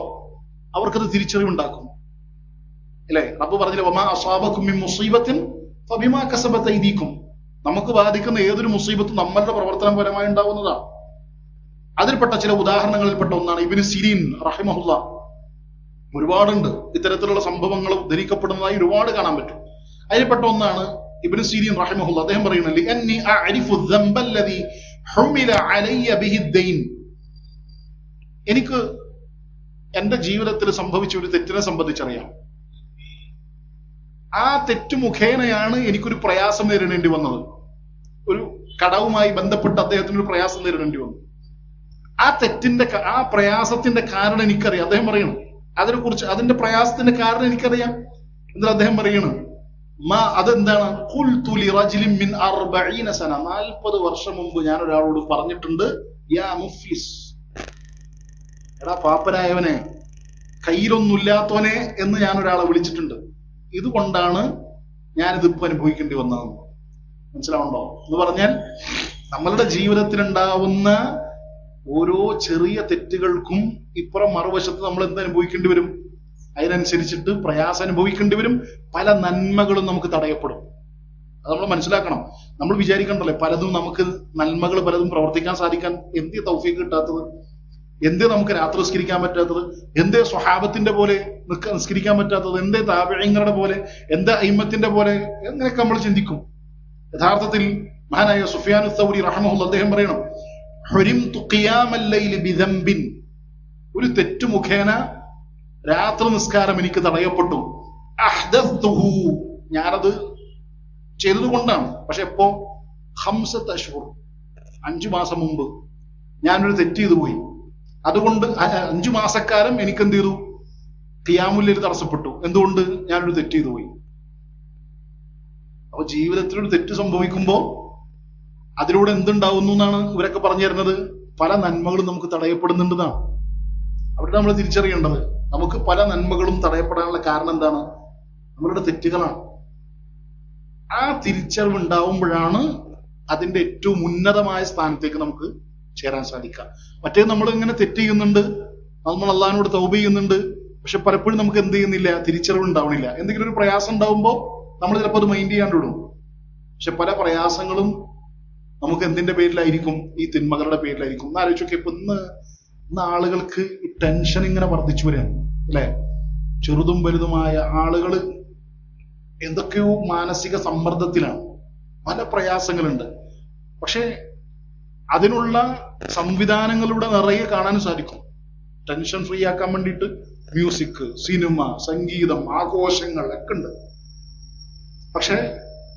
അവർക്കത് തിരിച്ചറിവുണ്ടാക്കും, അല്ലെ? റബ്ബ് പറഞ്ഞില്ലേ, വമാ അസ്വാബകും മിൻ മുസീബത്തിൻ ഫബിമാ കസബത് ഐദീകും. നമുക്ക് ബാധിക്കുന്ന ഏതൊരു മുസീബത്തും നമ്മളുടെ പ്രവർത്തനപരമായി ഉണ്ടാവുന്നതാണ്. അതിൽപ്പെട്ട ചില ഉദാഹരണങ്ങളിൽപ്പെട്ട ഒന്നാണ് ഇബ്നു സിരീൻ റഹിമഹുല്ലാ. ഒരുപാടുണ്ട് ഇത്തരത്തിലുള്ള സംഭവങ്ങൾ ഉദ്ധരിക്കപ്പെടുന്നതായി ഒരുപാട് കാണാൻ പറ്റും. അതിൽപ്പെട്ട ഒന്നാണ് ഇബ്നു സിരീൻ റഹിമഹുല്ലാ. അദ്ദേഹം പറയുന്നത്, അന്നി അഅരിഫു ദംബ അല്ലദി ഹുമില അലയ്യ ബിഹി ദൈൻ. എനിക്ക് എന്റെ ജീവിതത്തിൽ സംഭവിച്ച ഒരു തെറ്റിനെ സംബന്ധിച്ചറിയാം. ആ തെറ്റ് മുഖേനയാണ് എനിക്കൊരു പ്രയാസം നേരിടേണ്ടി വന്നത്. ഒരു കടവുമായി ബന്ധപ്പെട്ട് അദ്ദേഹത്തിന് ഒരു പ്രയാസം നേരിടേണ്ടി വന്നു. ആ പ്രയാസത്തിന്റെ കാരണം എനിക്കറിയാം. അദ്ദേഹം പറയണം അതിനെക്കുറിച്ച്, അതിന്റെ പ്രയാസത്തിന്റെ കാരണം എനിക്കറിയാം. എന്നിട്ട് അദ്ദേഹം പറയണം, അതെന്താണ്? 40 വർഷം മുമ്പ് ഞാൻ ഒരാളോട് പറഞ്ഞിട്ടുണ്ട്, യാ മുഫ്ലിസ്, എടാ പാപ്പനായവനെ, കയ്യിലൊന്നുമില്ലാത്തവനെ എന്ന് ഞാൻ ഒരാളെ വിളിച്ചിട്ടുണ്ട്. ഇതുകൊണ്ടാണ് ഞാനിതിപ്പോ അനുഭവിക്കേണ്ടി വന്നതെന്ന്. മനസ്സിലാവുണ്ടോ? എന്ന് പറഞ്ഞാൽ നമ്മളുടെ ജീവിതത്തിലുണ്ടാവുന്ന ഓരോ ചെറിയ തെറ്റുകൾക്കും ഇപ്പുറം മറുവശത്ത് നമ്മൾ എന്ത് അനുഭവിക്കേണ്ടി വരും? അതിനനുസരിച്ചിട്ട് പ്രയാസം അനുഭവിക്കേണ്ടി വരും. പല നന്മകളും നമുക്ക് തടയപ്പെടും. അത് നമ്മൾ മനസ്സിലാക്കണം. നമ്മൾ വിചാരിക്കണ്ടല്ലേ, പലതും നമുക്ക് നന്മകൾ പലതും പ്രവർത്തിക്കാൻ സാധിക്കാൻ എന്തേ തൗഫീഖ് കിട്ടാത്തത്? എന്തേ നമുക്ക് രാത്രി നിസ്കരിക്കാൻ പറ്റാത്തത്? എന്തേ സ്വഹാബത്തിന്റെ പോലെ നിസ്കരിക്കാൻ പറ്റാത്തത്? എന്തേ താബിഈങ്ങളുടെ പോലെ, എന്തേ അയിമ്മത്തിന്റെ പോലെ? എങ്ങനെയൊക്കെ നമ്മൾ ചിന്തിക്കും. യഥാർത്ഥത്തിൽ മഹാനായ സുഫിയാനു സൗരി റഹ്മഹുല്ലാഹ് അദ്ദേഹം പറയണം, ഹുരിംതു ഖിയാമൽ ലൈലി ബിദംബിൻ, ഒരു തെറ്റു മുഖേന രാത്രി നിസ്കാരം എനിക്ക് തടയപ്പെട്ടു. അഹ്ദസ്തുഹു, ഞാനത് ചെയ്തതുകൊണ്ടാണ്. പക്ഷെ എപ്പോ? 5 അശ്ഹുർ, 5 മാസം മുമ്പ് ഞാനൊരു തെറ്റ് ചെയ്തു പോയി. അതുകൊണ്ട് 5 മാസക്കാലം എനിക്ക് എന്ത് ചെയ്തു? ഖിയാമുൽ ലൈൽ തടസ്സപ്പെട്ടു. എന്തുകൊണ്ട്? ഞാനൊരു തെറ്റ് ചെയ്തു പോയി. അപ്പൊ ജീവിതത്തിൽ ഒരു തെറ്റ് സംഭവിക്കുമ്പോ അതിലൂടെ എന്തുണ്ടാവുന്നു എന്നാണ് ഇവരൊക്കെ പറഞ്ഞു തരുന്നത്? പല നന്മകളും നമുക്ക് തടയപ്പെടുന്നുണ്ടെന്നാണ്. അവിടെ നമ്മൾ തിരിച്ചറിയേണ്ടത്, നമുക്ക് പല നന്മകളും തടയപ്പെടാനുള്ള കാരണം എന്താണ്? നമ്മളുടെ തെറ്റുകളാണ്. ആ തിരിച്ചറിവ് ഉണ്ടാവുമ്പോഴാണ് അതിന്റെ ഏറ്റവും ഉന്നതമായ സ്ഥാനത്തേക്ക് നമുക്ക് ചേരാൻ സാധിക്കുക. മറ്റേ നമ്മൾ ഇങ്ങനെ തെറ്റ് ചെയ്യുന്നുണ്ട്, നമ്മൾ അള്ളാഹിനോട് തൗബ ചെയ്യുന്നുണ്ട്, പക്ഷെ പലപ്പോഴും നമുക്ക് എന്ത് ചെയ്യുന്നില്ല? തിരിച്ചറിവ് ഉണ്ടാവണില്ല. എന്തെങ്കിലും ഒരു പ്രയാസം ഉണ്ടാവുമ്പോൾ നമ്മൾ ചിലപ്പോൾ അത് മൈൻഡ് ചെയ്യാണ്ട് വിടും. പക്ഷെ പല പ്രയാസങ്ങളും നമുക്ക് എന്തിന്റെ പേരിലായിരിക്കും? ഈ തിന്മകളുടെ പേരിലായിരിക്കും. ഒന്ന് ആലോചിച്ചൊക്കെ, ഇപ്പൊ ഇന്ന് ആളുകൾക്ക് ഈ ടെൻഷൻ ഇങ്ങനെ വർദ്ധിച്ചു വരികയാണ്, അല്ലെ? ചെറുതും വലുതുമായ ആളുകൾ എന്തൊക്കെയോ മാനസിക സമ്മർദ്ദത്തിലാണ്, പല പ്രയാസങ്ങളുണ്ട്. പക്ഷെ അതിനുള്ള സംവിധാനങ്ങളിലൂടെ നിറയെ കാണാനും സാധിക്കും. ടെൻഷൻ ഫ്രീ ആക്കാൻ വേണ്ടിയിട്ട് മ്യൂസിക്, സിനിമ, സംഗീതം, ആഘോഷങ്ങൾ ഒക്കെ ഉണ്ട്. പക്ഷെ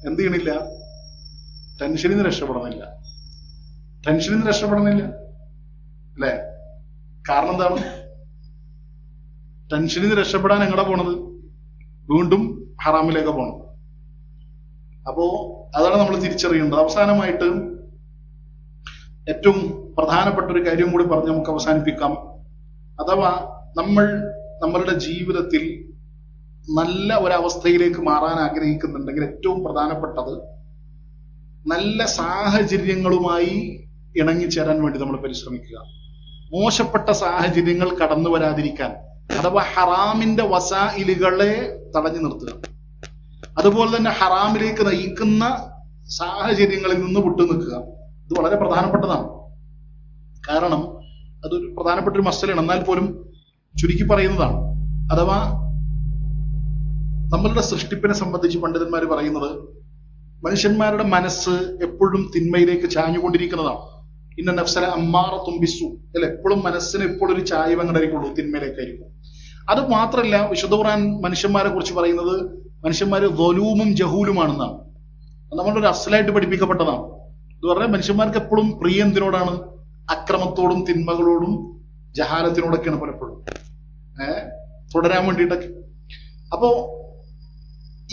എന്ത് ചെയ്യണില്ല? ടെൻഷനിൽ നിന്ന് രക്ഷപ്പെടുന്നില്ല, അല്ലെ? കാരണം എന്താണ്? ടെൻഷനിൽ നിന്ന് രക്ഷപ്പെടാൻ എങ്ങടെ പോണത്? വീണ്ടും ഹറാമിലേക്ക് പോണം. അപ്പോ അതാണ് നമ്മൾ തിരിച്ചറിയേണ്ടത്. അവസാനമായിട്ട് ഏറ്റവും പ്രധാനപ്പെട്ട ഒരു കാര്യം കൂടി പറഞ്ഞ് നമുക്ക് അവസാനിപ്പിക്കാം. അഥവാ നമ്മളുടെ ജീവിതത്തിൽ നല്ല ഒരവസ്ഥയിലേക്ക് മാറാൻ ആഗ്രഹിക്കുന്നുണ്ടെങ്കിൽ ഏറ്റവും പ്രധാനപ്പെട്ടത് നല്ല സാഹചര്യങ്ങളുമായി ഇണങ്ങിച്ചേരാൻ വേണ്ടി നമ്മൾ പരിശ്രമിക്കുക. മോശപ്പെട്ട സാഹചര്യങ്ങൾ കടന്നു വരാതിരിക്കാൻ അഥവാ ഹറാമിന്റെ വസായിലുകളെ തടഞ്ഞു നിർത്തുക. അതുപോലെ തന്നെ ഹറാമിലേക്ക് നയിക്കുന്ന സാഹചര്യങ്ങളിൽ നിന്ന് വിട്ടു നിൽക്കുക. ഇത് വളരെ പ്രധാനപ്പെട്ടതാണ്. കാരണം അതൊരു പ്രധാനപ്പെട്ട ഒരു മസലയാണ്. എന്നാൽ പോലും ചുരുക്കി പറയുന്നതാണ്. അഥവാ നമ്മളുടെ സൃഷ്ടിപ്പിനെ സംബന്ധിച്ച് പണ്ഡിതന്മാർ പറയുന്നത്, മനുഷ്യന്മാരുടെ മനസ്സ് എപ്പോഴും തിന്മയിലേക്ക് ചാഞ്ഞുകൊണ്ടിരിക്കുന്നതാണ്. ഇന്ന നഫ്സല അമ്മാറത്തും ബിസ്സു അല്ല, എപ്പോഴും മനസ്സിന് എപ്പോഴും ഒരു ചായ്വ് അങ്ങനെയായിരിക്കുള്ളൂ, തിന്മയിലേക്കായിരിക്കും. അത് മാത്രമല്ല, വിശുദ്ധ ഖുർആൻ മനുഷ്യന്മാരെ കുറിച്ച് പറയുന്നത് മനുഷ്യന്മാര് ദലൂമും ജഹൂലുമാണെന്നാണ്. നമ്മളുടെ ഒരു അസ്ലായിട്ട് പഠിപ്പിക്കപ്പെട്ടതാണ്. എന്ന് പറഞ്ഞാൽ മനുഷ്യന്മാർക്ക് എപ്പോഴും പ്രിയ എന്തിനോടാണ്? അക്രമത്തോടും തിന്മകളോടും ജഹാലത്തിനോടൊക്കെയാണ് പലപ്പോഴും തുടരാൻ വേണ്ടിയിട്ടൊക്കെ. അപ്പോ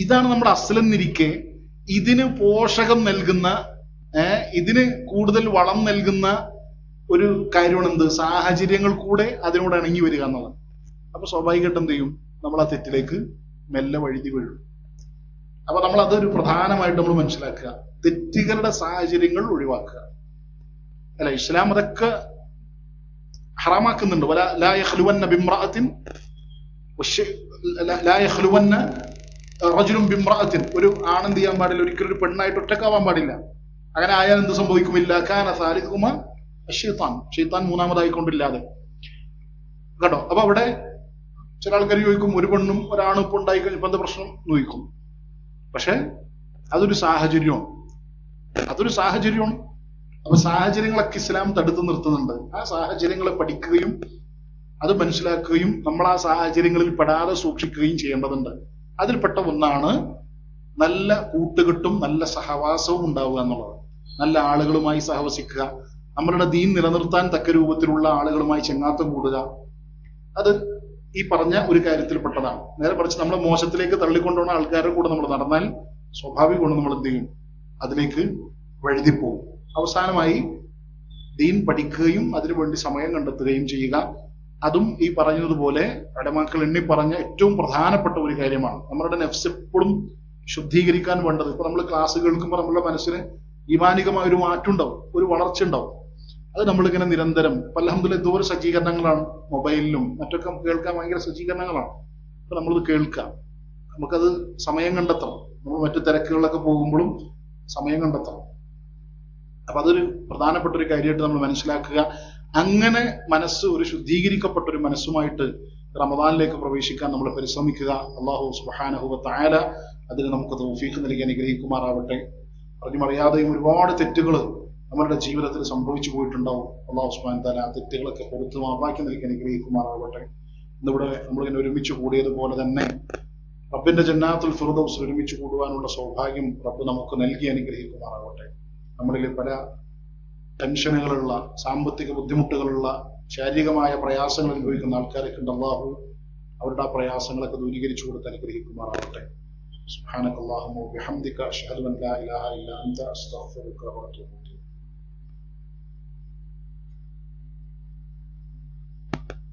ഇതാണ് നമ്മുടെ അസ്ലെന്നിരിക്കെ ഇതിന് പോഷകം നൽകുന്ന, ഇതിന് കൂടുതൽ വളം നൽകുന്ന ഒരു കാര്യമാണ് എന്ത്? സാഹചര്യങ്ങൾ കൂടെ അതിനോട് ഇണങ്ങി വരിക എന്നുള്ളത്. അപ്പൊ സ്വാഭാവികമായിട്ട് എന്ത് ചെയ്യും? നമ്മൾ ആ തെറ്റിലേക്ക് മെല്ലെ വഴുതി വീഴും. അപ്പൊ നമ്മൾ അതൊരു പ്രധാനമായിട്ട് നമ്മൾ മനസ്സിലാക്കുക. തെറ്റുകളുടെ സാഹചര്യങ്ങൾ ഒഴിവാക്കുക. അല്ല, ഇസ്ലാം അതൊക്കെ ഹറാമാക്കുന്നുണ്ട്. ലാ യഖ്ലുവന്ന ബിംറഅത്തിൻ ലാ യഖ്ലുവന്ന റജുലുൻ ബിംറഅത്തിൻ, ഒരു ആണെന്ത് ചെയ്യാൻ പാടില്ല, ഒരിക്കലും ഒരു പെണ്ണായിട്ട് ഒറ്റക്കാവാൻ പാടില്ല. അങ്ങനെ ആയാൽ എന്ത് സംഭവിക്കുമില്ല? കാന സാലിസുഹുമാ അശ്ശൈത്താൻ, ശൈത്താൻ മൂന്നാമതായിക്കൊണ്ടില്ലാതെ. കേട്ടോ? അപ്പൊ അവിടെ ചില ആൾക്കാർ ചോദിക്കും, ഒരു പെണ്ണും ഒരാണും ഇപ്പൊ ഉണ്ടായി കഴിഞ്ഞപ്പോ എന്താ പ്രശ്നം ചോദിക്കും. പക്ഷെ അതൊരു സാഹചര്യമാണ്. അപ്പൊ സാഹചര്യങ്ങളൊക്കെ ഇസ്ലാം തടുത്തു നിർത്തുന്നുണ്ട്. ആ സാഹചര്യങ്ങളെ പഠിക്കുകയും അത് മനസ്സിലാക്കുകയും നമ്മൾ ആ സാഹചര്യങ്ങളിൽ പെടാതെ സൂക്ഷിക്കുകയും ചെയ്യേണ്ടതുണ്ട്. അതിൽപ്പെട്ട ഒന്നാണ് നല്ല കൂട്ടുകെട്ടും നല്ല സഹവാസവും ഉണ്ടാവുക എന്നുള്ളത്. നല്ല ആളുകളുമായി സഹവസിക്കുക, നമ്മളുടെ ദീൻ നിലനിർത്താൻ തക്ക രൂപത്തിലുള്ള ആളുകളുമായി ചെങ്ങാത്തം കൂടുക. അത് ഈ പറഞ്ഞ ഒരു കാര്യത്തിൽപ്പെട്ടതാണ്. നേരെ മറിച്ച് നമ്മളെ മോശത്തിലേക്ക് തള്ളിക്കൊണ്ടുപോകുന്ന ആൾക്കാരുടെ കൂടെ നമ്മൾ നടന്നാൽ സ്വാഭാവികമാണ് നമ്മൾ എന്ത് ചെയ്യും? അതിലേക്ക് വഴുതിപ്പോകും. അവസാനമായി ദീൻ പഠിക്കുകയും അതിനുവേണ്ടി സമയം കണ്ടെത്തുകയും ചെയ്യുക. അതും ഈ പറഞ്ഞതുപോലെ ഉലമാക്കൾ എണ്ണി പറഞ്ഞ ഏറ്റവും പ്രധാനപ്പെട്ട ഒരു കാര്യമാണ്. നമ്മളുടെ നെഫ്സ് എപ്പോഴും ശുദ്ധീകരിക്കാൻ വേണ്ടത്. ഇപ്പൊ നമ്മൾ ക്ലാസ് കേൾക്കുമ്പോൾ നമ്മളുടെ മനസ്സിന് ഈമാനികമായ ഒരു മാറ്റം ഉണ്ടാവും, ഒരു വളർച്ച ഉണ്ടാവും. അത് നമ്മളിങ്ങനെ നിരന്തരം അൽഹംദുലില്ലാഹ് എന്തോ ഒരു സജ്ജീകരണങ്ങളാണ്, മൊബൈലിലും മറ്റൊക്കെ കേൾക്കാൻ ഭയങ്കര സജ്ജീകരണങ്ങളാണ്. അപ്പൊ നമ്മളത് കേൾക്കാം, നമുക്കത് സമയം കണ്ടെത്തണം. നമ്മൾ മറ്റു തിരക്കുകളിലൊക്കെ പോകുമ്പോഴും സമയം കണ്ടെത്തണം. അപ്പൊ അതൊരു പ്രധാനപ്പെട്ട ഒരു കാര്യമായിട്ട് നമ്മൾ മനസ്സിലാക്കുക. അങ്ങനെ മനസ്സ് ഒരു ശുദ്ധീകരിക്കപ്പെട്ട ഒരു മനസ്സുമായിട്ട് റമദാനിലേക്ക് പ്രവേശിക്കാൻ നമ്മൾ പരിശ്രമിക്കുക. അല്ലാഹു സുബ്ഹാനഹു വ തആല അതിന് നമുക്ക് തൗഫീഖ് നൽകി അനുഗ്രഹിക്കുമാറാവട്ടെ. അറിഞ്ഞുമറിയാതെയും ഒരുപാട് തെറ്റുകൾ നമ്മളുടെ ജീവിതത്തിൽ സംഭവിച്ചു പോയിട്ടുണ്ടാവും. അല്ലാഹു സുബ്ഹാനഹു വ തആല ആ തെറ്റുകളൊക്കെ പുറത്ത് മാപ്പാക്കി നൽകി അനുഗ്രഹിക്കുമാറാവട്ടെ. ഇന്നിവിടെ നമ്മളിങ്ങനെ ഒരുമിച്ച് കൂടിയതുപോലെ തന്നെ റബ്ബിന്റെ ജന്നാത്തുൽ ഫിർദൗസ് ഒരുമിച്ച് കൂടുവാനുള്ള സൗഭാഗ്യം റബ്ബ് നമുക്ക് നൽകി അനുഗ്രഹിക്കുമാറാവട്ടെ. നമ്മളിൽ പല ടെൻഷനുകളുള്ള, സാമ്പത്തിക ബുദ്ധിമുട്ടുകളുള്ള, ശാരീരികമായ പ്രയാസങ്ങൾ അനുഭവിക്കുന്ന ആൾക്കാരൊക്കെ ഉണ്ട്. അല്ലാഹു അവരുടെ ആ പ്രയാസങ്ങളൊക്കെ ദൂരീകരിച്ചു കൊടുത്ത് അനുഗ്രഹിക്കുമാറാവട്ടെ. സുബ്ഹാനകല്ലാഹുമ്മ വബിഹംദിക അശ്ഹദു അൻ ലാ ഇലാഹ ഇല്ലാ അൻത അസ്തഗ്ഫിറുക വ അത്തൂബു ഇലൈക്.